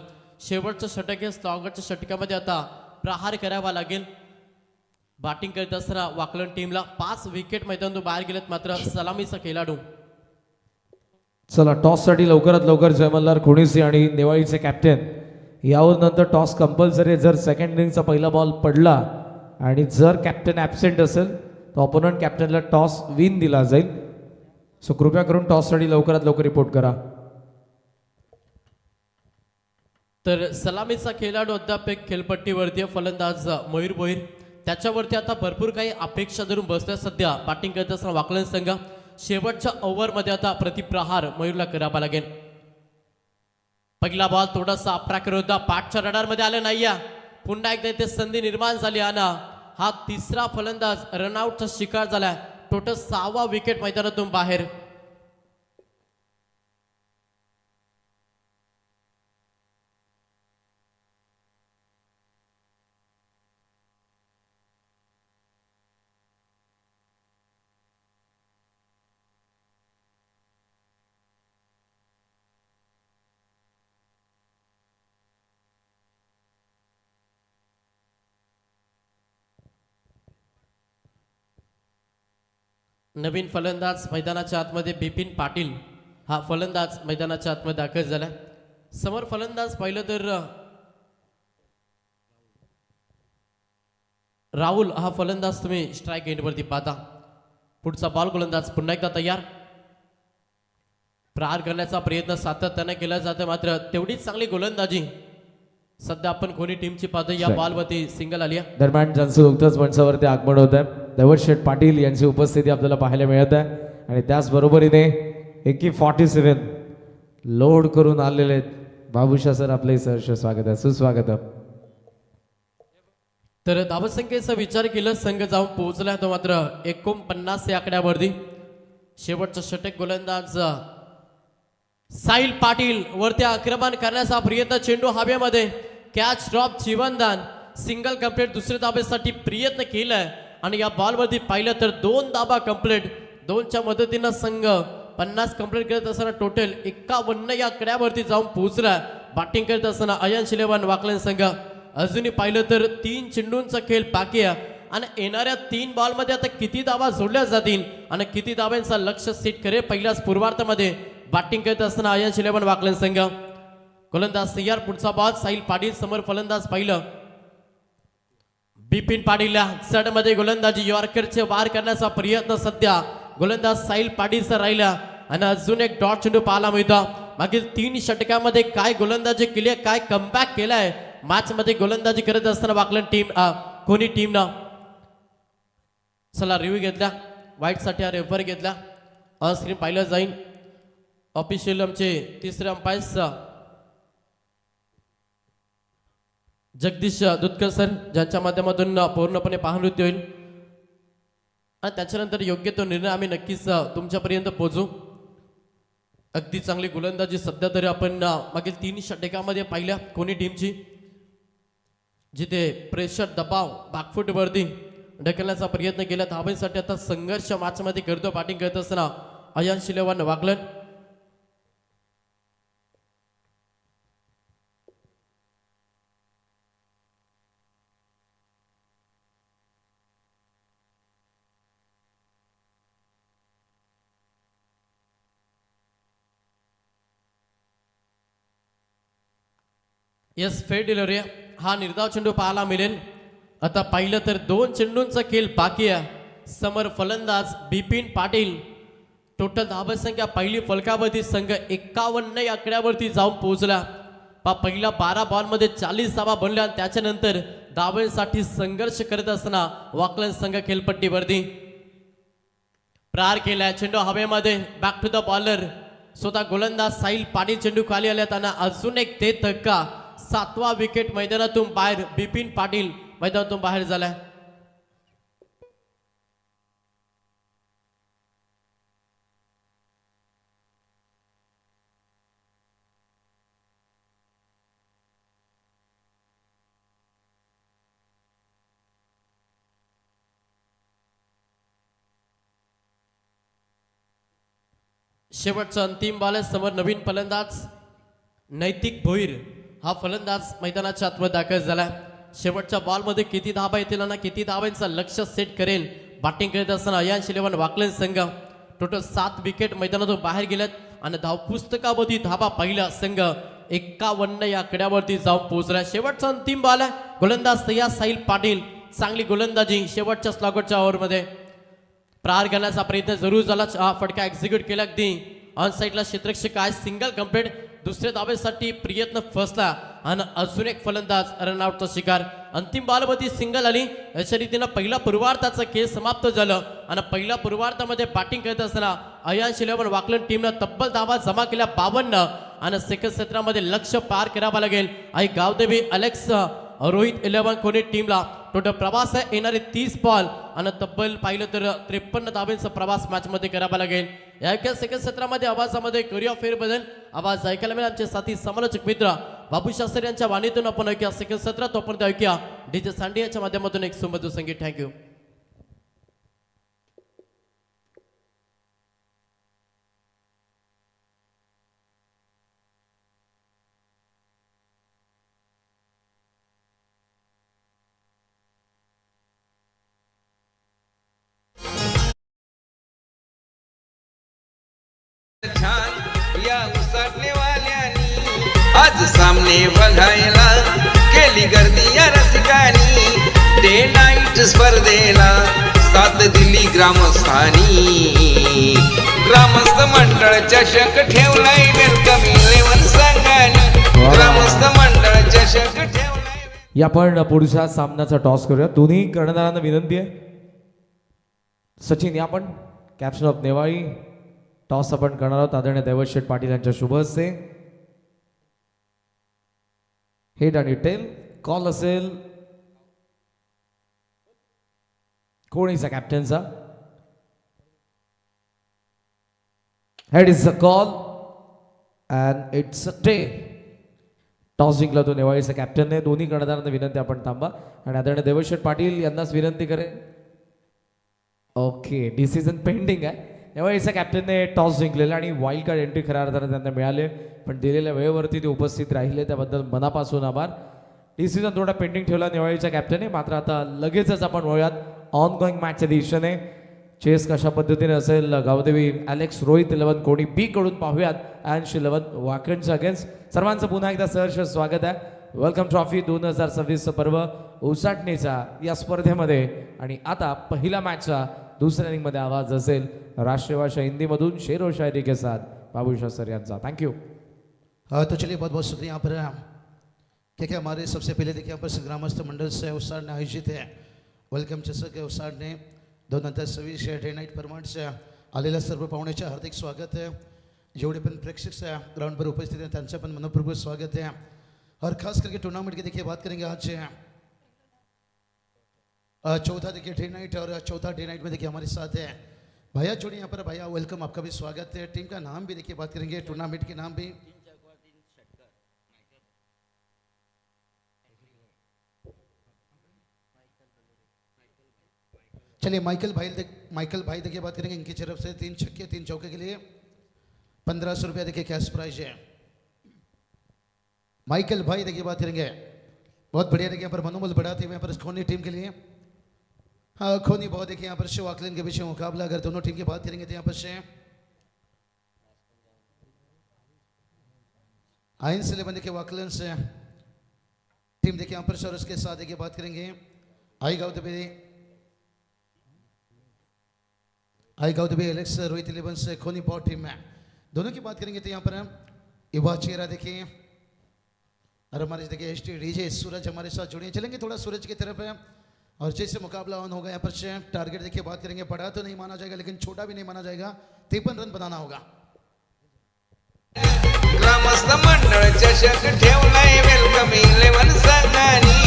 शेवटचं षटक आहे. स्लॉगरच्या षटकामध्ये आता प्रहार करावा लागेल. बॅटिंग करत असताना वाकलन टीमला 5 विकेट मैदानातून बाहेर गेलेत. मात्र सलामीचा खेळाडू चला टॉससाठी लवकरात लवकर जय मल्हार खुणीसी आणि नेवाळीचे कॅप्टन यावर नंतर टॉस कंपल्सरी. जर सेकंड इनिंगचा पहिला बॉल पडला आणि जर कॅप्टन ॲबसेंट असेल तर ऑपोनंट कॅप्टनला टॉस विन दिला जाईल. सो कृपया करून टॉससाठी लवकरात लवकर रिपोर्ट करा. तर सलामीचा खेळाडू अद्याप एक खेळपट्टीवरती आहे. फलंदाज मयूर भोईर. त्याच्यावरती आता भरपूर काही अपेक्षा धरून बसल्या. सध्या बॅटिंग करत असताना वाकलन संघ शेवटच्या ओव्हरमध्ये आता प्रतिप्रहार मयूरला करावा लागेल. पहिला बॉल थोडासा अप्राकर होता. पाठच्या रडारमध्ये आलं नाही. पुन्हा एकदा इथे संधी निर्माण झाली आणि हा तिसरा फलंदाज रनआउटचा शिकार झाला. टोटल 6वा विकेट मैदानातून बाहेर. नवीन फलंदाज मैदानाच्या आतमध्ये बिपिन पाटील हा फलंदाज मैदानाच्या आतमध्ये दाखल झालाय. समोर फलंदाज पाहिलं तर राहुल हा फलंदाज तुम्ही स्ट्राईक एंडवरती पाहता. पुढचा बॉल गोलंदाज पुन्हा एकदा तयार. प्रहार करण्याचा प्रयत्न सातत्याने केला जातो. मात्र तेवढीच चांगली गोलंदाजी सध्या आपण कोणी टीमची पाहतो. या बॉलवरती सिंगल आली आहे. दरम्यान ज्यांचं नुकतंच मंचावरती आगमन होत आहे दैवत शेठ पाटील यांची उपस्थिती आपल्याला पाहायला मिळत आहे. आणि त्याचबरोबरीने एकी 47 लोड करून आलेले आहेत. बाबूशा सर आपले सहर्ष स्वागत आहे. सुस्वागत आहे. तर धावसंख्येचा विचार केला संघ जाऊन पोहोचला तो मात्र 49 या आकड्यावरती. शेवटचा षटक गोलंदाज साहिल पाटील वरती आक्रमण करण्याचा प्रयत्न. चेंडू हवेमध्ये कॅच ड्रॉप जीवनदान सिंगल कंप्लीट. दुसऱ्या धाबेसाठी प्रयत्न केलाय आणि या बॉलवरती पाहिलं तर 2 धाबा कंप्लीट. 2च्या मदतीनं संघ 50 कंप्लीट करत असताना टोटल 51 या आकड्यावरती जाऊन पोहोचला. बॅटिंग करत असताना अयन शिलेवान वाकलन संघ अजूनही पाहिलं तर 3 चेंडूंचा खेळ बाकी आहे आणि येणाऱ्या 3 बॉलमध्ये आता किती धावा जोडल्या जातील आणि किती धाब्यांचा लक्ष सेट करे. पहिल्याच पूर्वार्धामध्ये बॅटिंग करत असताना अयन शिलेवान वाकलन संघ गोलंदाज तयार. पुढचा बॉल साहिल पाटील समोर फलंदाज पाहिलं बिपिन पाटीलला सडमध्ये गोलंदाजी यॉर्करचे वार करण्याचा प्रयत्न सध्या गोलंदाज साहिल पाटीलचा राहिला आणि अजून एक डॉट चेंडू पाहायला मिळतो. मागील 3 षटकामध्ये काय गोलंदाजी केली, काय कमबॅक केलाय मॅच मध्ये गोलंदाजी करत असताना वाकलन टीम कोणी टीमनं चला रिव्ह्यू घेतला. वाईट साठी हा रेफर घेतला. ऑन स्क्रीन पाहिलं जाईल. ऑफिशियल आमचे तिसरे अंपायर्स जगदीश दुधकर सर ज्यांच्या माध्यमातून पूर्णपणे पाहणीवृत्ती होईल आणि त्याच्यानंतर योग्य तो निर्णय आम्ही नक्कीच तुमच्यापर्यंत पोहोचू. अगदी चांगली गोलंदाजी सध्या तरी आपण मागील 3 षटकामध्ये पाहिल्या कोणी टीमची, जिथे प्रेशर दबाव बॅकफुटवरती ढकलण्याचा प्रयत्न केला. धावांसाठी आता संघर्ष मॅचमध्ये करतो. बॅटिंग करत असताना अयन शिलेवान वाकलन. यस फेर डिलिव्हरी हा निर्धाव चेंडू पाहायला मिळेल. आता पाहिलं तर 2 चेंडूंचा खेळ बाकी आहे. समोर फलंदाज बिपिन पाटील. टोटल धावसंख्या पहिली फलकावरती संघ 51 या आकड्यावरती जाऊन पोहोचला. पहिल्या 12 बॉलमध्ये 40 धावा बनल्या आणि त्याच्यानंतर धावांसाठी संघर्ष करत असताना वाकलन संघ खेळपट्टीवरती प्रहार केला. चेंडू हवेमध्ये बॅक टू द बॉलर. स्वतः गोलंदाज साहिल पाटील चेंडू खाली आल्यात आणि अजून एक ते धक्का. 7वा विकेट मैदानातून बाहेर. बिपिन पाटील मैदानातून बाहेर झालाय. शेवटचा अंतिम बॉल आहे. समोर नवीन फलंदाज नैतिक भोईर हा फलंदाज मैदानाच्या आतमध्ये दाखल झाला. शेवटच्या बॉलमध्ये किती धाबा येतील आणि किती धाबांचं लक्ष सेट करेल. बॅटिंग करत असताना अयांश 11 वाकलन संघ. टोटल 7 विकेट मैदानातून बाहेर गेल्यात आणि धाव पुस्तकावरती धाबा पहिला संघ 51 या आकड्यावरती जाऊन पोहोचला. शेवटचा अंतिम बॉल आहे. गोलंदाज तयार साहिल पाटील. चांगली गोलंदाजी शेवटच्या स्लॉगरच्या ओव्हरमध्ये. प्रहार करण्याचा प्रयत्न जरूर झाला. हा फटका एक्झिक्यूट केला. अगदी ऑन साईडला क्षेत्ररक्षक आहे. Single complete. दुसऱ्या धावेसाठी प्रयत्न फसला आणि अजून एक फलंदाज रनआउटचा शिकार. अंतिम बॉलवरती सिंगल आली. अशा रीतीनं पहिला पूर्वार्धाचा खेळ समाप्त झालं आणि पहिल्या पूर्वार्धामध्ये बॅटिंग करत असताना अयांश 11 वाकलन टीमनं तब्बल धावा जमा केल्या 52 आणि सेकंड क्षेत्रामध्ये लक्ष पार करावं लागेल. आई गावदेवी अलेक्स रोहित 11 कोणी टीमला टोटल प्रवास आहे. येणारे 30 बॉल आणि तब्बल पाहिलं तर 53 धावांचा प्रवास मॅचमध्ये करावा लागेल. या सेकंड क्षेत्रामध्ये आवाजामध्ये करूया फेरबदल. आवाज ऐकायला मिळेल आमचे साथी समालोचक मित्र बाबू शास्त्री यांच्या वाणीतून आपण ऐकूया. सेकंड सत्रात आपण ऐकूया डीजे सांडी याच्या माध्यमातून एक सुमधुर संगीत. थँक्यू. या उसटणेवाल्यानी आज सामने बघायला केली गर्दी या रसिकानी. डे नाईट स्पर्धेला साथ दिली ग्रामस्थानी. ग्रामस्थ मंडळ चषक ठेवलाय वेलकम 11 संघानी. ग्रामस्थ मंडळ चषक ठेवलाय. या आपण पुढच्या सामन्याचा टॉस करूया. दोन्ही कर्णधारांना विनंती आहे. सचिन या आपण कॅप्टन ऑफ नेवाळी टॉस आपण करणार आहोत. आदरणीय दैवतशेठ पाटील यांच्या शुभ हस्ते. हेड आणि टेल कॉल असेल कोणीचा कॅप्टनचा. Head is a call and it's a tail. Toss जिंकला तो नेवाळीचा कॅप्टनने. दोन्ही कर्णधारांना विनंती आपण थांबा आणि आदरणीय दैवतशेठ पाटील यांनाच विनंती करेन. ओके डिसिजन पेंडिंग आहे. नेवाळीच्या कॅप्टनने टॉस जिंकलेला आणि वाईल्ड कार्ड एंट्री खऱ्या अर्थाने त्यांना मिळाले. पण दिलेल्या वेळेवरती ते उपस्थित राहिले त्याबद्दल मनापासून आभार. डिसिजन थोडा पेंडिंग ठेवला नेवाळीच्या कॅप्टनने. मात्र आता लगेचच आपण वळूयात ऑन गोईंग मॅचच्या दिशेने. चेस कशा पद्धतीने असेल गावदेवी अलेक्स रोहित 11 कोणी बी कडून पाहूयात. अयांश 11 वाकणच्या अगेन्स्ट. सर्वांचं पुन्हा एकदा सहर्ष स्वागत आहे. वेलकम ट्रॉफी 2026 पर्व उसाटणीचा या स्पर्धेमध्ये. आणि आता पहिला मॅचचा दुसऱ्या इनिंगमध्ये आवाज असेल राष्ट्रीय भाषा हिंदीमधून शेरो शायरी के साथ बाबू शास्त्री यांचा. थँक्यू. तो चलिए बहुत बहुत शुक्रिया. यहाँ पर क्या हमारे सबसे पहले देखिए यहाँ पर ग्रामस्थ मंडल से उत्साह ने आयोजित है वेलकम चषक के उत्साह ने 2026 डे नाईट प्रमाण से आलेल्या सर्व पाहुण्याचे हार्दिक स्वागत है. जेवढे पण प्रेक्षक ग्राउंड पर उपस्थित हैं त्यांचं पण मनपूर्वक स्वागत है. और खास करके टूर्नामेंट की देखिए बात करेंगे आज चौथा देखिए डे नाइट. और चौथा डे नाइट में देखिए हमारे साथ है भैया जोड़ी. यहाँ पर भैया वेलकम, आपका भी स्वागत है. टीम का नाम भी देखिए बात करेंगे, टूर्नामेंट के नाम भी. चलिए माइकल भाई देखिए बात करेंगे. इनकी तरफ से 3 छक्के 3 चौके के लिए 1500 रुपया देखिए कैश प्राइज है. माइकल भाई देखिए बात करेंगे. बहुत बढ़िया देखिए यहाँ पर मनोबल बढ़ाते हुए यहाँ पर खोनी टीम के लिए. हाँ खोनी बहुत देखिए यहाँ पर से वाकलन के पीछे मुकाबला. अगर दोनों टीम की बात करेंगे तो यहाँ पर से आयन से देखिए वाकलन से टीम देखिए यहाँ पर सर, उसके साथ देखिए बात करेंगे आई गाउतबे एलेक्स रोहित 11 से खोनी पॉट टीम में दोनों की बात करेंगे तो यहाँ पर युवा चेहरा देखिए और हमारे देखिए एस टी डीजे सूरज हमारे साथ जुड़े चलेंगे थोड़ा सूरज की तरफ है। और जैसे मुकाबला ऑन होगा यहाँ पर से टारगेट देखिए बात करेंगे, बड़ा तो नहीं माना जाएगा लेकिन छोटा भी नहीं माना जाएगा, 53 रन बनाना होगा। ग्रामस्थ मंडळ चषक ठेवलाय वेलकम 11 संघानी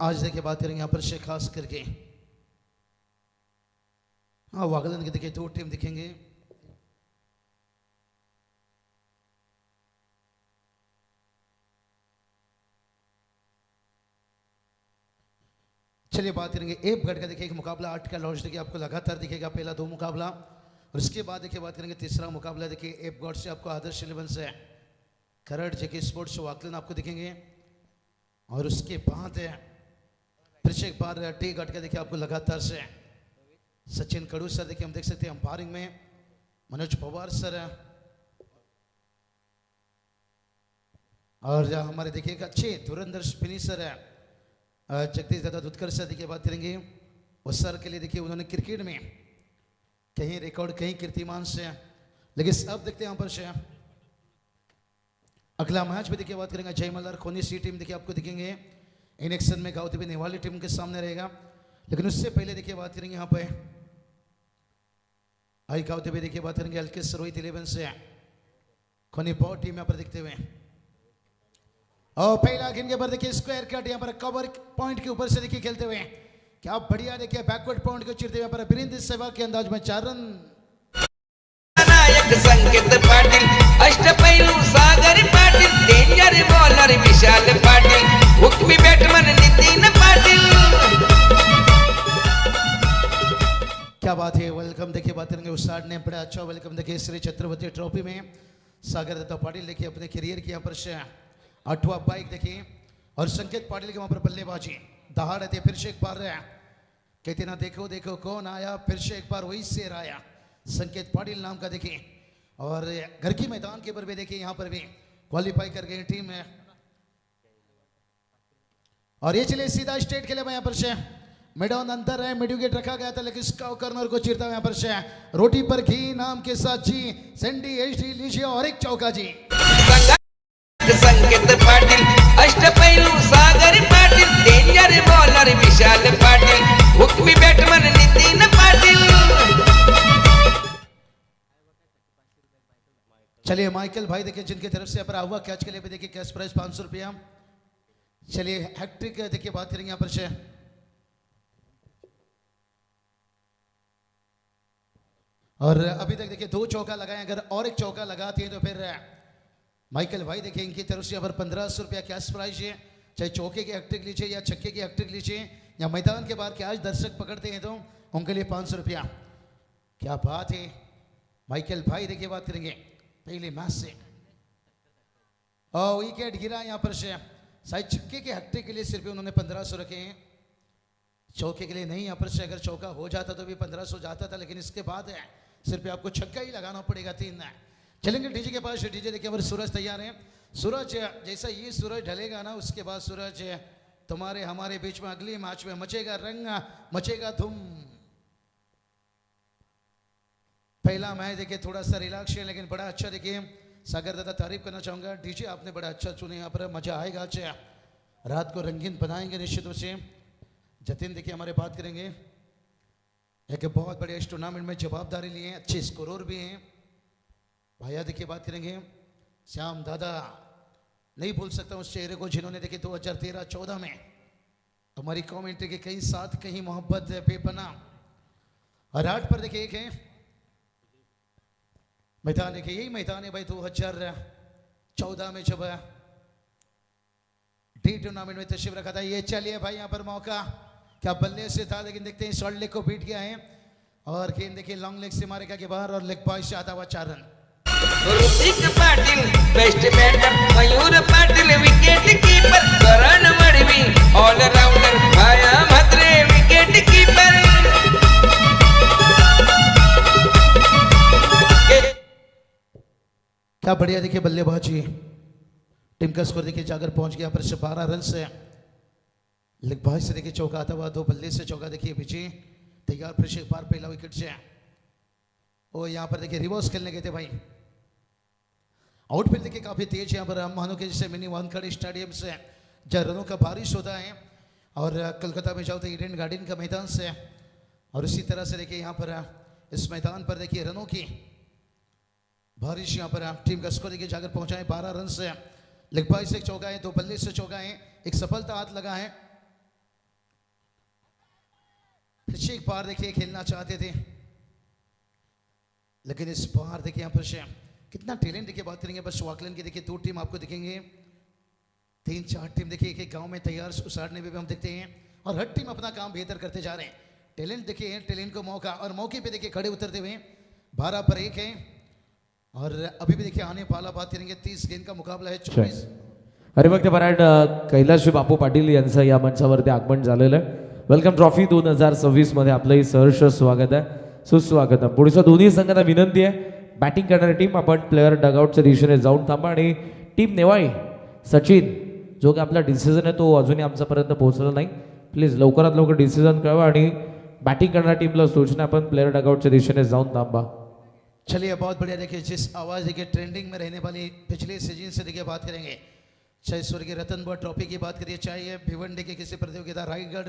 आज देखिए बात करेंगे यहाँ पर से खास करके हाँ वागलन के देखिए 2 टीम दिखेंगे। चलिए बात करेंगे एपगढ़ का देखिए एक मुकाबला 8 का लॉन्च देखिए आपको लगातार दिखेगा, पहला 2 मुकाबला और उसके बाद देखिए बात करेंगे तीसरा मुकाबला देखिए एपगढ़ से आपको आदर्श 11 से खरड़ जेके स्पोर्ट्स वाकलन आपको दिखेंगे। और उसके बाद फिर से एक बार टी गढ़ का देखिए आपको लगातार से सचिन कड़ू सर देखिए हम देख सकते हैं अंपायरिंग में मनोज पवार सर और हमारे देखिए एक अच्छे धुरंधर फिनिशर है जगदीश दादा दुधकर सर देखिए बात करेंगे। उस सर के लिए देखिए उन्होंने क्रिकेट में कहीं रिकॉर्ड कहीं कीर्तिमान से, लेकिन अब देखते हैं यहाँ पर से अगला मैच भी देखिए बात करेंगे जय मल्हार खोनी सी टीम देखिए आपको दिखेंगे इन एक्शन में गाउतबे नेवाली टीम के सामने रहेगा। लेकिन उससे पहले देखिए बात करेंगे यहाँ पे आई गाउतबे देखिए बात करेंगे एलकेएस रोहित 11 से खोनी पॉट टीम यहाँ पर दिखते हुए और पहला गेंद के ऊपर देखिए स्क्वायर कट यहाँ पर कवर पॉइंट के ऊपर से देखिए खेलते हुए क्या बढ़िया देखिए बैकवर्ड पॉइंट को चिरते हुए यहाँ पर वीरेंद्र सहवाग के अंदाज में 4 रन। नायक संकेत पाटील अष्टपैलू सागर पाटील डेंजर बॉलर विशाल पाटील हुकमी बॅटमन नितीन पाटील। क्या बात है, वेलकम देखिए बात करेंगे उस साइड ने बड़ा अच्छा वेलकम देखिए श्री छत्रपति ट्रॉफी में सागर दत्ता पाटिल देखिए अपने करियर की यहाँ पर से 8वां बाइक देखिए और संकेत पाटिल के वहाँ पर बल्लेबाजी दहाड़ है फिर से एक बार कहते ना देखो देखो कौन आया, फिर से एक बार वही शेर आया संकेत पाटिल नाम का देखिए। और घर की मैदान के ऊपर भी देखिए यहाँ पर भी क्वालिफाई कर गई टीम है और ये चलिए सीधा स्टेट खेले यहाँ पर से मैदान अंदर है, मिड विकेट रखा गया था लेकिन स्काउ कॉर्नर को चिरता यहाँ पर से रोटी पर घी नाम के साथ जी सेंडी एचडी लीजिए और एक चौका जी। संकेत पाटील अष्टपैलू सागर पाटील डेंजर बॉलर विशाल पाटील हुकमी बॅटमन नितीन पाटील। चलिए माइकल भाई देखिए जिनकी तरफ से यहाँ पर हुआ कैच के लिए भी देखिए कैश प्राइस 500 रुपया। चलिए हैट्रिक देखिए बात करेंगे यहाँ पर से और अभी तक देखिए 2 चौका लगाए, अगर और एक चौका लगाती है तो फिर माइकल भाई देखिए इनकी तरफ से यहाँ पर 1500 रुपया कैश प्राइज है, चाहे चौके की हैट्रिक लीजिए या छक्के की हैट्रिक लीजिए या मैदान के बाहर कैच दर्शक पकड़ते हैं तो उनके लिए 500 रुपया। क्या बात है, माइकल भाई देखिए बात करेंगे पहले मैच से और विकेट गिरा यहाँ पर से शायद छक्के के हैट्रिक के लिए सिर्फ उन्होंने 1500 रखे हैं, चौके के लिए नहीं। यहाँ पर से अगर चौका हो जाता तो भी 1500 जाता था, लेकिन इसके बाद है सिर्फ आपको छक्का ही लगाना पड़ेगा 3। चलेंगे डीजे के पास, डीजे देखिए हमारे सूरज तैयार हैं। सूरज जैसा ये सूरज ढलेगा ना उसके बाद सूरज तुम्हारे हमारे बीच में अगली मैच में मचेगा रंग मचेगा धूम। पहला मैच देखिए थोड़ा सा रिलैक्स है लेकिन बड़ा अच्छा देखिए सागर दादा तारीफ करना चाहूंगा, डीजे आपने बड़ा अच्छा चुने, यहाँ पर मजा आएगा, अच्छा रात को रंगीन बनाएंगे निश्चित रूप से। जतिन देखिए हमारे बात करेंगे एक बहुत बड़े इस टूर्नामेंट में जवाबदारी लिए हैं, अच्छे स्कोरर भी हैं। भैया देखिए बात करेंगे श्याम दादा, नहीं भूल सकता उस चेहरे को जिन्होंने देखिए 2013-14 में हमारी कमेंट्री के कहीं साथ कहीं मोहब्बत बेपना। और 8 पर देखिए एक है मैदान, देखिए यही मैदान है भाई 2014 में जब डी टूर्नामेंट में तशरीफ रखा था। ये चलिए भाई यहाँ पर मौका क्या बल्ले से था, लेकिन देखते हैं शॉर्ट लेग को बीट गया है और गेंद देखिए लॉन्ग लेग से मारेगा के बाहर और लेग बॉय से आता हुआ 4 run. Hrithik Patil best batter, Mayur Patil wicket keeper, Karan Madvi all rounder, Bhaya Mhatre wicket keeper. क्या बढ़िया देखिए बल्लेबाजी। टीम का स्कोर देखिए जाकर पहुंच गया पर 12 रन से। लिखभाई से देखिए चौका आता हुआ, 2 बल्ले से चौका देखिए विजय तैयार, फिर से एक बार पहला विकेट से। और यहाँ पर देखिए रिवर्स खेलने गए थे भाई। आउटफील्ड देखिए काफी तेज यहाँ पर, हम मानो कि जैसे मिनी वानखेड़े स्टेडियम से जहाँ रनों का बारिश होता है, और कलकत्ता में जाओ तो ईडन गार्डन का मैदान से, और इसी तरह से देखिए यहाँ पर इस मैदान पर देखिए रनों की बारिश। यहाँ पर टीम का स्कोर देखिए जाकर पहुंचा है 12 रन से। लिखभाई से एक चौका है, 2 बल्ले से चौका है, एक सफलता हाथ लगा है। फिर से एक बार देखिए खेलना चाहते थे, लेकिन इस बार देखिए यहाँ पर से कितना टैलेंट देखिए बात करेंगे। बस वाकलन की देखिए 2 टीम आपको दिखेंगे, 3-4 टीम देखिए एक गांव में तैयार उसारने में भी हम देखते हैं, और हर टीम अपना काम बेहतर करते जा रहे हैं। टैलेंट देखिए, टैलेंट को मौका, और मौके पे देखिए खड़े उतरते हुए 12 पर 1 है। और अभी भी देखिए आने वाला बात करेंगे, 30 गेंद का मुकाबला है, 24। हरिभक्तपरायण कैलासजी बापू पाटील यांचं या मंचावरती आगमन झालेलं आहे. वेलकम ट्रॉफी 2026 मध्ये आपलंही सहर्ष स्वागत आहे, सुस्वागत आहे. पुढच्या दोन्ही संघांना विनंती आहे, बॅटिंग करणारी टीम आपण प्लेअर डगआउटच्या दिशेने जाऊन थांबा, आणि टीम नेवाळी सचिन जो की आपला डिसिजन आहे तो अजूनही आमच्यापर्यंत पोहोचला नाही, प्लीज लवकरात लवकर डिसिजन कळवा, आणि बॅटिंग करणाऱ्या टीमला सूचना आपण प्लेअर डगआउटच्या दिशेने जाऊन थांबा. चलिए बहुत बढ़िया। देखिए जिस आवाज़ देखिए ट्रेंडिंग में रहने वाली पिछले सीजन से देखिए बात करेंगे, चाहे स्वर्गीय रतन बोर्ड ट्रॉफी की बात करिए, चाहे भिवंडी की किसी प्रतियोगिता, रायगढ़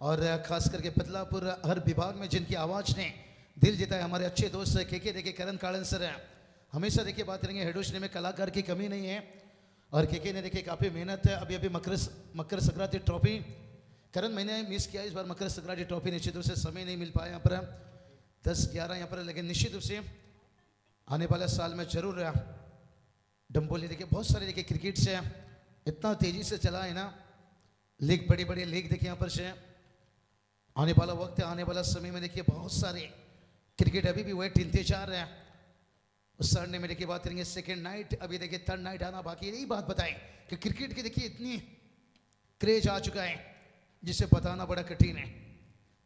और खास करके बदलापुर, हर विभाग में जिनकी आवाज़ ने दिल जीता है, हमारे अच्छे दोस्त के देखिए करण कालन सर है। हमेशा देखिए बात करेंगे हेडोशने में कलाकार की कमी नहीं है, और के ने देखिए काफ़ी मेहनत है। अभी मकर संक्रांति ट्रॉफी करण मैंने मिस किया इस बार, मकर संक्रांति ट्रॉफी निश्चित रूप से समय नहीं मिल पाया यहाँ पर 10-11 यहाँ पर, लेकिन निश्चित रूप से आने वाले साल में जरूर डम्बोली देखिए बहुत सारे देखिए क्रिकेट से इतना तेजी से चला है ना, लीग बड़ी बड़ी लीग देखिए यहाँ पर से आने वाला वक्त है, आने वाला समय में देखिए बहुत सारे क्रिकेट अभी भी वेट इंतजार है। उस संडे में देखिए बात करेंगे सेकेंड नाइट, अभी देखिए थर्ड नाइट आना बाकी है। यही बात बताएं कि क्रिकेट की देखिए इतनी क्रेज आ चुका है जिसे बताना बड़ा कठिन है,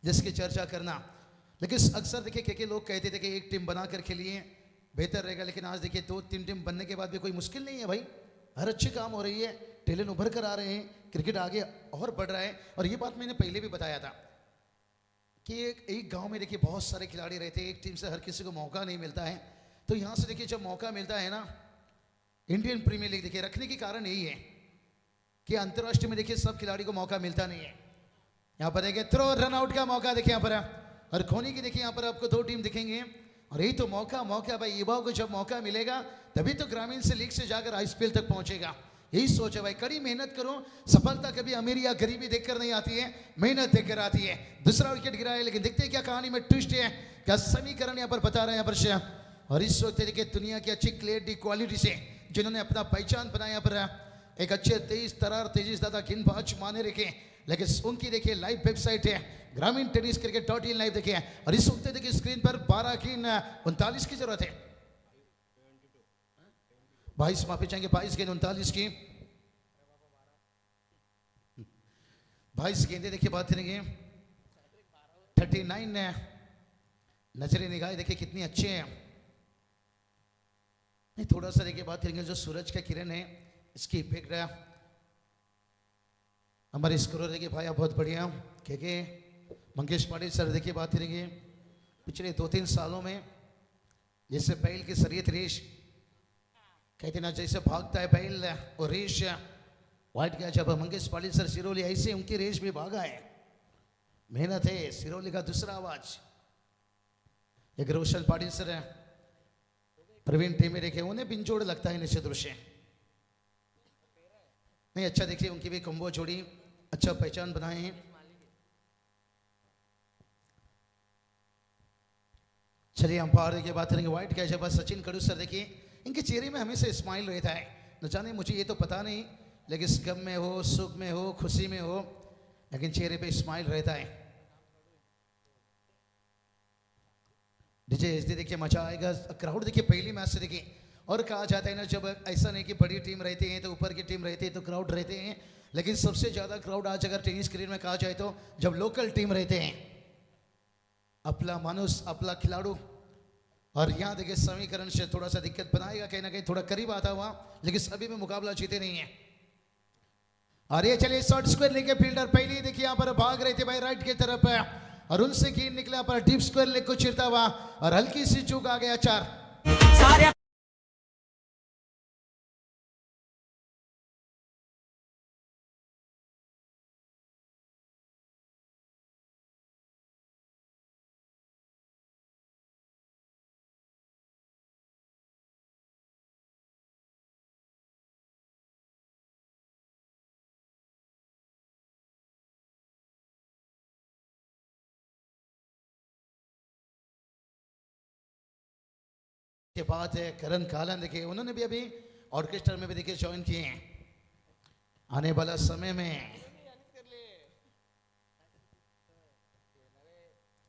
जिसकी चर्चा करना। लेकिन अक्सर देखिए के लोग कहते थे कि एक टीम बनाकर खेलिए बेहतर रहेगा, लेकिन आज देखिए 2-3 टीम बनने के बाद भी कोई मुश्किल नहीं है भाई, हर अच्छी काम हो रही है, टैलेंट उभर कर आ रहे हैं, क्रिकेट आगे और बढ़ रहा है। और ये बात मैंने पहले भी बताया था कि एक गांव में देखिए बहुत सारे खिलाड़ी रहते हैं, एक टीम से हर किसी को मौका नहीं मिलता है। तो यहाँ से देखिए जब मौका मिलता है ना, इंडियन प्रीमियर लीग देखिए रखने के कारण यही है कि अंतर्राष्ट्रीय में देखिए सब खिलाड़ी को मौका मिलता नहीं है। यहाँ पर देखिए थ्रो रन आउट का मौका देखिए यहाँ पर, और खोने की देखिए यहाँ पर आपको 2 टीम दिखेंगे, और यही तो मौका भाई, युवाओं को जब मौका मिलेगा तभी तो ग्रामीण से लीग से जाकर आईपीएल तक पहुंचेगा। यही सोच है भाई, कड़ी मेहनत करो, सफलता कभी अमीर या गरीबी देखकर नहीं आती है, मेहनत देखकर आती है। दूसरा विकेट गिरा है, लेकिन देखते हैं क्या कहानी में ट्विस्ट है, क्या समीकरण यहाँ पर बता रहे हैं यहाँ पर। और इस वक्त देखिए दुनिया की अच्छी क्लियरिटी क्वालिटी से जिन्होंने अपना पहचान बनाया यहाँ पर, एक अच्छे तेजी दादा गेंदबाज माने रखे, लेकिन उनकी देखिए लाइव वेबसाइट है ग्रामीण टेनिस क्रिकेट.in लाइव देखिए। और इस वक्त देखिए स्क्रीन पर 12 की 39 की जरूरत है, 22 माफी चाहेंगे, 22 गेंद 39 की, 22 गेंदे देखिए बात करेंगे 39 नजरे निगाह देखिए कितनी अच्छे हैं। नहीं थोड़ा सा देखिए बात करेंगे जो सूरज का किरण है इसकी इफेक्ट रहा, हमारे स्कोर देखिए भाई बहुत बढ़िया। के मंगेश पाटिल सर देखिए बात करेंगे पिछले 2-3 सालों में जैसे बैल की शरीयत रेस कहते ना, जैसे भागता है बैल और रेस वाइट क्या, जब मंगेश पाटिल सर सिरोली ऐसे उनकी रेस में भागा है, मेहनत है। सिरोली का दूसरा आवाज एक रोशन पाटिल सर है, प्रवीण टीम में देखे उन्हें बिंजोड़ लगता है निश्चित रूप से। नहीं अच्छा देखिए उनकी भी कम्बो जोड़ी अच्छा पहचान बनाए हैं। चलिए अंपायर देखिए बात करेंगे व्हाइट कैच है, सचिन कड़ू सर देखिए इनके चेहरे में हमेशा स्माइल रहता है, न जाने मुझे ये तो पता नहीं, लेकिन गम में हो, सुख में हो, खुशी में हो, लेकिन चेहरे पे स्माइल रहता है। डीजे एसडी देखिए मजा आएगा, क्राउड देखिए पहली मैच से देखिए। और कहा जाता है ना जब ऐसा नहीं कि बड़ी टीम रहती है तो ऊपर की टीम रहती है तो क्राउड रहते हैं, लेकिन सबसे ज्यादा क्राउड आज अगर टेनिस क्रिकेट में कहा जाए तो जब लोकल टीम रहते हैं, आपला माणूस आपला खिलाडू और यहाँ देखिए समीकरण से थोड़ा सा दिक्कत बनाएगा, कहीं ना कहीं थोड़ा करीब आता हुआ, लेकिन सभी में मुकाबला जीते नहीं है। और ये चलिए शॉर्ट स्क्वायर लेके फील्डर पहले ही देखिए यहाँ पर भाग रहे थे भाई राइट की तरफ है, और उनसे गेंद निकला पर डीप स्क्वायर लेग को चिरता हुआ और हल्की सी चूक आ गया 4। के बाद है करण कालन, देखिए उन्होंने भी अभी ऑर्केस्ट्रा में भी देखिए ज्वाइन किए हैं। आने वाला समय में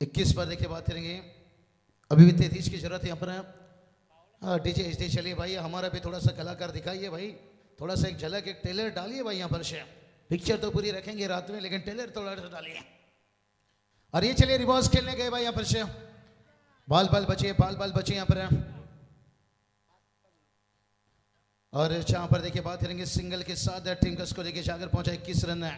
21 पर देखिए बात करेंगे, अभी भी 33 की जरूरत है यहाँ पर। डीजे एचडी चलिए भाई, हमारा भी थोड़ा सा कलाकार दिखाइए भाई, थोड़ा सा एक झलक एक टेलर डालिए भाई यहाँ पर से। पिक्चर तो पूरी रखेंगे रात में, लेकिन टेलर थोड़ा सा डालिए। और ये चलिए रिवर्स खेलने गए भाई यहाँ पर से, बाल बाल बचे यहाँ पर। और जहां पर देखिए बात करेंगे सिंगल के साथ टीम का स्कोर देखिए जाकर पहुंचा 21 रन है।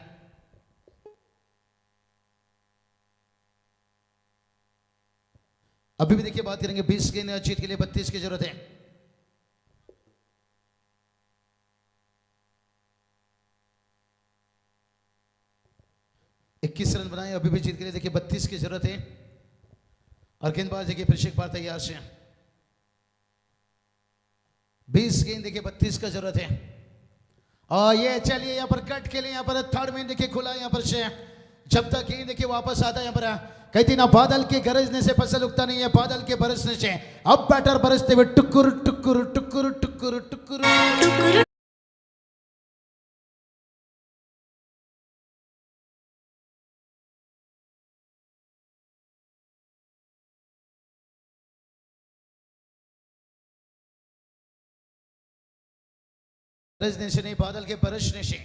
अभी भी देखिए बात करेंगे 20 गेंद जीत के लिए 32 की जरूरत है। इक्कीस रन बनाए, अभी भी जीत के लिए देखिए 32 की जरूरत है। और गेंदबाज देखिए फिर एक बार तैयार से 20 गेंद देखिए 32 का जरूरत है। और ये चलिए यहाँ पर कट के लिए यहाँ पर थर्ड में देखिए खुला यहाँ पर से, जब तक गेंद देखिए वापस आता है यहाँ पर कहती ना बादल के गरजने से फसल उगता नहीं है, बादल के बरसने से अब बैटर बरसते हुए टुकुर टुकुर टुकुर टुकुर टुकुर। बरसने से नहीं, बादल के बरसने से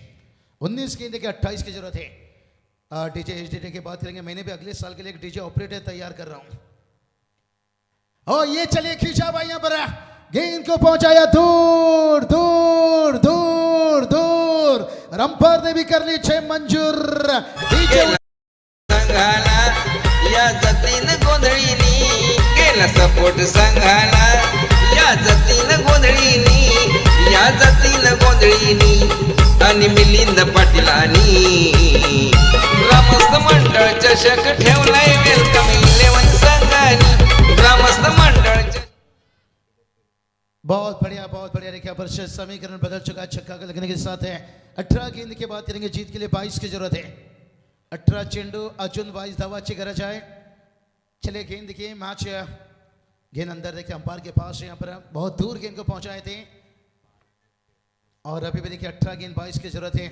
19 गेंद के 28 की जरूरत है। डीजे एचडी की बात करेंगे, मैंने भी अगले साल के लिए एक डीजे ऑपरेटर तैयार कर रहा हूं। और ये चलिए खींचा भाई यहाँ पर गेंद को पहुंचाया दूर दूर दूर दूर, रंपर ने भी कर ली 6 मंजूर। डीजे संघाला या जतीन गोंधळीनी केला सपोर्ट, संघाला या जतीन गोंधळीनी, या जतीन गोंधळीनी आणि मिलिंद पाटीलांनी ग्रामस्थ मंडळ चषक ठेवलाय वेलकम 11 संघानी, ग्रामस्थ मंडळ। बहुत बढ़िया देखिए पर समीकरण बदल चुका, छक्का का लगने के साथ है। 18 गेंद की बात करेंगे, जीत के लिए 22 की जरूरत है। 18 चेंडू अजून 22 धावाची गरज आहे। चलिए गेंद देखिए मैच, गेंद अंदर देखिए अंपायर के पास है, यहाँ पर बहुत दूर गेंद को पहुंचाए थे। और अभी भी देखिए 18 गेंद 22 की जरूरत है।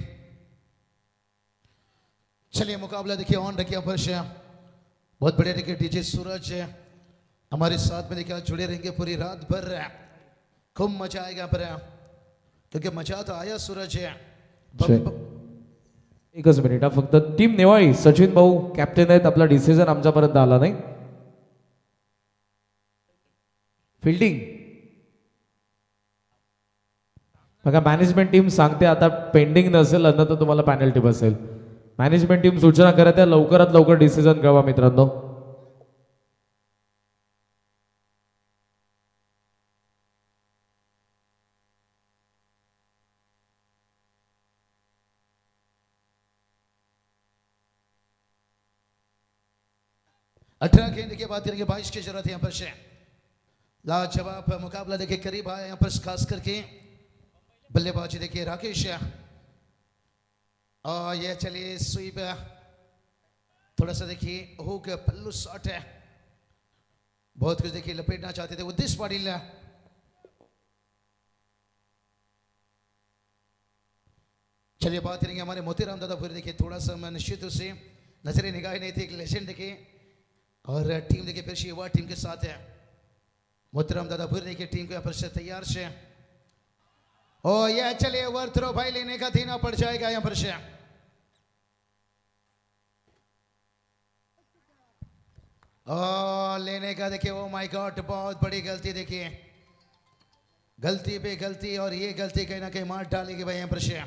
चलिए मुकाबला देखिए ऑन रखिए यहाँ पर, बहुत बढ़िया देखिए डीजे सूरज हमारे साथ में देखिए जुड़े रहेंगे पूरी रात भर, खूब मजा आएगा पर, क्योंकि मजा तो आया सूरज है। एकच मिनिट हा, फक्त टीम नेवाळी सचिन भाऊ कॅप्टन आहेत, आपला डिसिजन आमच्यापर्यंत आला नाही। फिल्डिंग बघा, मॅनेजमेंट टीम सांगते आता पेंडिंग नसेल अन्न तर तुम्हाला पेनल्टी बसेल। मॅनेजमेंट टीम सूचना करत आहे, लवकरात लवकर डिसिजन घ्यावा मित्रांनो। अठारह गेंद की बात करेंगे, 22 की जरूरत है यहाँ पर से। लाजवाब मुकाबला देखिए करीब आया यहाँ पर, खास करके बल्लेबाजी देखिए राकेश। और ये चलिए स्वीप, थोड़ा सा देखिए हुक पल्लू शॉट है, बहुत कुछ देखिए लपेटना चाहते थे उद्देश्य पाटिल। चलिए बात करेंगे हमारे मोतीराम दादा फिर देखिए, थोड़ा सा निश्चित रूप से नजरें निगाह नहीं थी, एक लेजेंड देखिए। और टीम देखिए फिर से युवा टीम के साथ है, मोतीराम दादा फिर देखिए टीम के यहाँ पर से तैयार से। और यह चलिए ओवर थ्रो भाई लेने का देना पड़ जाएगा यहाँ पर से। लेने का देखिए, ओ माय गॉड, बहुत बड़ी गलती देखिए, गलती पे गलती, और ये गलती कहीं ना कहीं मार डालेगी भाई यहाँ पर से।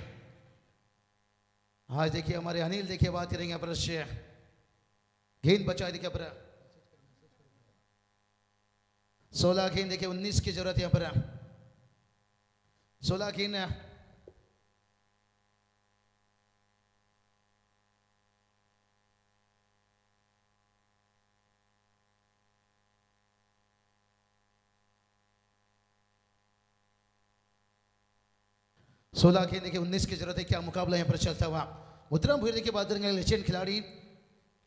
आज देखिए हमारे अनिल देखिए बात करेंगे यहाँ पर से, गेंद बचा देखिए पर 16 गेंद देखिए, 19 की जरूरत है यहाँ पर, 16 गेंद। सोलह गेंद देखिए, 19 की जरूरत है। क्या मुकाबला यहाँ पर चलता हुआ। मुद्रा भूरी देखिए बात करेंगे, लेजेंड खिलाड़ी,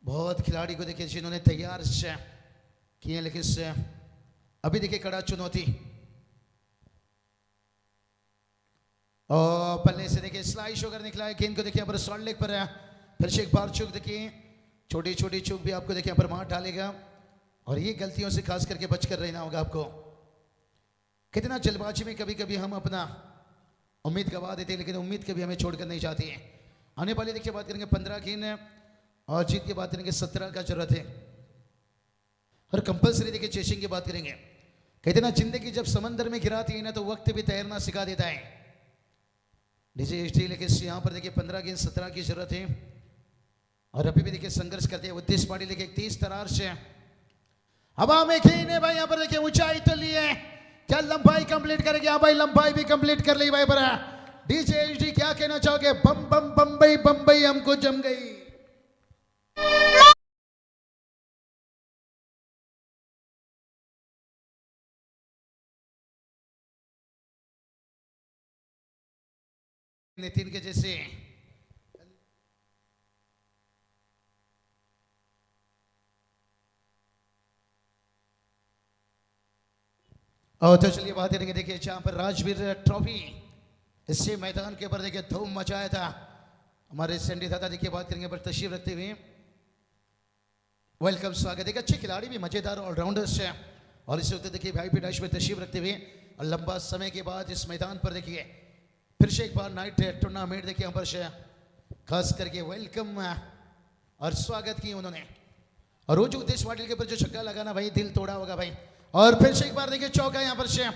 बहुत खिलाड़ी को देखिए जिन्होंने तैयार किए, लेकिन अभी देखिए कड़ा चुनौती। और पल्ले से देखिए स्लाइस होकर निकला है, गेंद को देखिए यहाँ पर शॉर्ट लेग पर है, फिर से एक बार चूक देखिए, छोटी छोटी चूक भी आपको देखिए यहाँ पर मार डालेगा, और ये गलतियों से खास करके बचकर रहना होगा आपको। कितना जल्दबाजी में कभी कभी हम अपना उम्मीद गवा देते हैं, लेकिन उम्मीद कभी हमें छोड़कर नहीं जाती है। आने वाली देखिए बात करेंगे 15 गेंद है, और जीत की बात करेंगे 17 का जरूरत है, और कंपलसरी देखिए चेसिंग की बात करेंगे। कहते ना जिंदगी जब समंदर में गिराती है ना, तो वक्त भी तैरना सिखा देता है। डीजे एचडी लेकिन यहाँ पर देखिए 15 गेंद 17 की जरूरत है, और अभी भी देखिए संघर्ष करते हैं। उद्देश्य पार्टी लेके 30 तरार से हवा में खेल है भाई, यहाँ पर देखिए ऊंचाई तो ली है, क्या लंबाई कंप्लीट करेगी। हाँ भाई लंबाई भी कंप्लीट कर ली भाई बरा। डीजे एचडी क्या कहना चाहोगे। बम बम बम्बई बम्बई हमको जम गई। नितिन के जैसे और तो चलिए बात करेंगे देखिए जहां पर राजवीर ट्रॉफी इसी मैदान के ऊपर देखिए धूम मचाया था हमारे सैंडी दादा। देखिए बात करेंगे पर तशरीफ रखते हुए वेलकम स्वागत है। अच्छे खिलाड़ी भी मजेदार ऑलराउंडर्स हैं, और इस वक्त देखिए वीआईपी डैश में तशरीफ रखते हुए और लंबा समय के बाद इस मैदान पर देखिए फिर से एक बार नाइट टूर्नामेंट देखिए यहाँ पर खास करके वेलकम और स्वागत किए उन्होंने। और वो जो उद्देश्य पाटिल के ऊपर जो छक्का लगाना भाई दिल तोड़ा होगा भाई। और फिर से एक बार देखिए चौका यहाँ पर से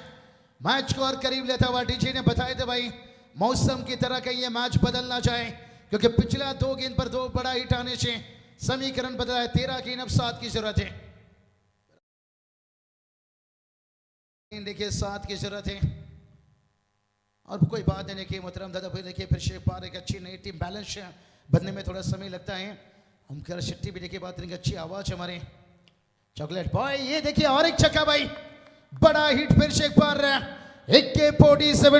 मैच को और करीब लेता हुआ। डीजे ने बताया था भाई मौसम की तरह कहीं ये मैच बदल ना जाए, क्योंकि पिछला 2 गेंद पर 2 बड़ा हिट आने से समीकरण बदला है। 13 गेंद अब 7 की जरूरत है। देखिए 7 की जरूरत है, और कोई बात नहीं। देखिए मोहतरम दादा भाई देखिए फिर से पार एक अच्छी नई टीम बैलेंस बनने में थोड़ा समय लगता है। हम कर शिट्टी भी देखिए बात करेंगे, अच्छी आवाज हमारे चॉकलेट बॉय। ये देखिए और एक छक्का भाई, बड़ा हिट फिर से एक बार। AK-47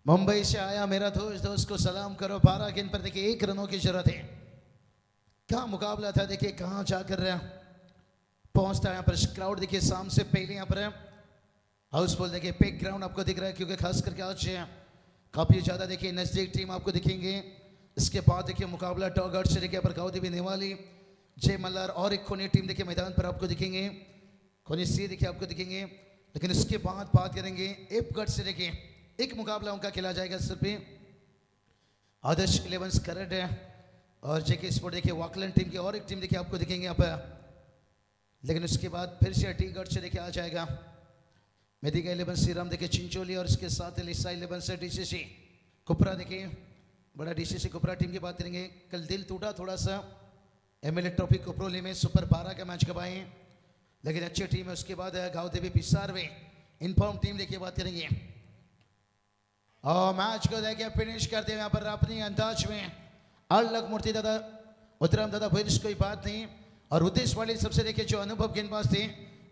मुंबई से आया मेरा दोस्त को सलाम करो। 12 गेंद पर देखिए 1 रनों की जरूरत है। क्या मुकाबला था देखिए, कहाँ जाकर पहुंचता है यहाँ पर क्राउड। देखिए शाम से पहले यहाँ पर हाउसफुल देखिए पेक ग्राउंड आपको दिख रहा है, क्योंकि खास करके आज काफी ज्यादा देखिए नजदीक टीम आपको दिखेंगे। इसके बाद देखिए मुकाबला टॉगर्ट से देखिए पर गाउदेवी नेवाली, जय मल्लार और एक खोनी टीम देखिए मैदान पर आपको दिखेंगे। खोनी सी देखिए आपको दिखेंगे। लेकिन उसके बाद बात करेंगे एपगढ़ से देखिए एक मुकाबला उनका खेला जाएगा सिर्फ आदर्श 11 करंट है, और जेके स्पोर्ट देखिए वाकलैंड टीम की और एक टीम देखिए आपको दिखेंगे यहाँ पर। लेकिन उसके बाद फिर से टीगढ़ से देखिए आ जाएगा मेदिका 11 श्रीराम देखिए चिंचोली, और इसके साथ लिसा 11 से डीसीसी कुपरा देखिए बड़ा डीसीसी कुपरा टीम की बात करेंगे। कल दिल टूटा थोड़ा सा, एमएलए ट्रॉफी कुपरोली में सुपर 12 का मैच गवाए, लेकिन अच्छी टीम है। उसके बाद गाँवदेवी पिसारवे इनफॉर्म टीम देखिए बात करेंगे, और मैच को देखिए फिनिश करते हुए यहाँ पर अपनी अंदाज में अलग मूर्ति दादा उत्तराम दादा भैरस कोई बात नहीं। और उद्देश्य वाले सबसे देखिए जो अनुभव गेंदबाज थे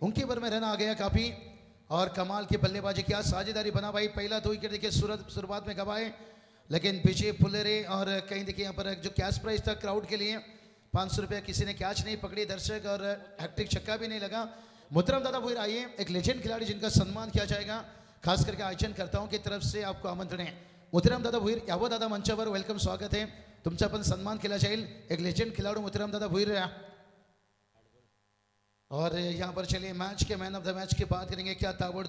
उनके ऊपर में रन आ गया काफी, और कमाल की बल्लेबाजी, क्या साझेदारी बना भाई। पहला 2 विकेट देखिए शुरुआत में गवाए, लेकिन विजय फुलेरे और कहीं देखिए यहाँ पर जो कैश प्राइस था क्राउड के लिए 500 रुपये, किसी ने कैच नहीं पकड़ी दर्शक, और हैट्रिक छक्का भी नहीं लगा। मुहतरम दादा भैर आइए, एक लेजेंड खिलाड़ी जिनका सम्मान किया जाएगा, खास करके आयोजनकर्ताओं की तरफ से आपको आमंत्रण आहे। मुहतरम दादा भुईर यावं दादा मंचावर, वेलकम स्वागत आहे तुमचा पण सन्मान केला जाईल। एक लेजेंड खिलाडू मुहतरम दादा भुईर और यहाँ पर चलिए match K man of the match की बात करेंगे। क्या ताबड़तोड़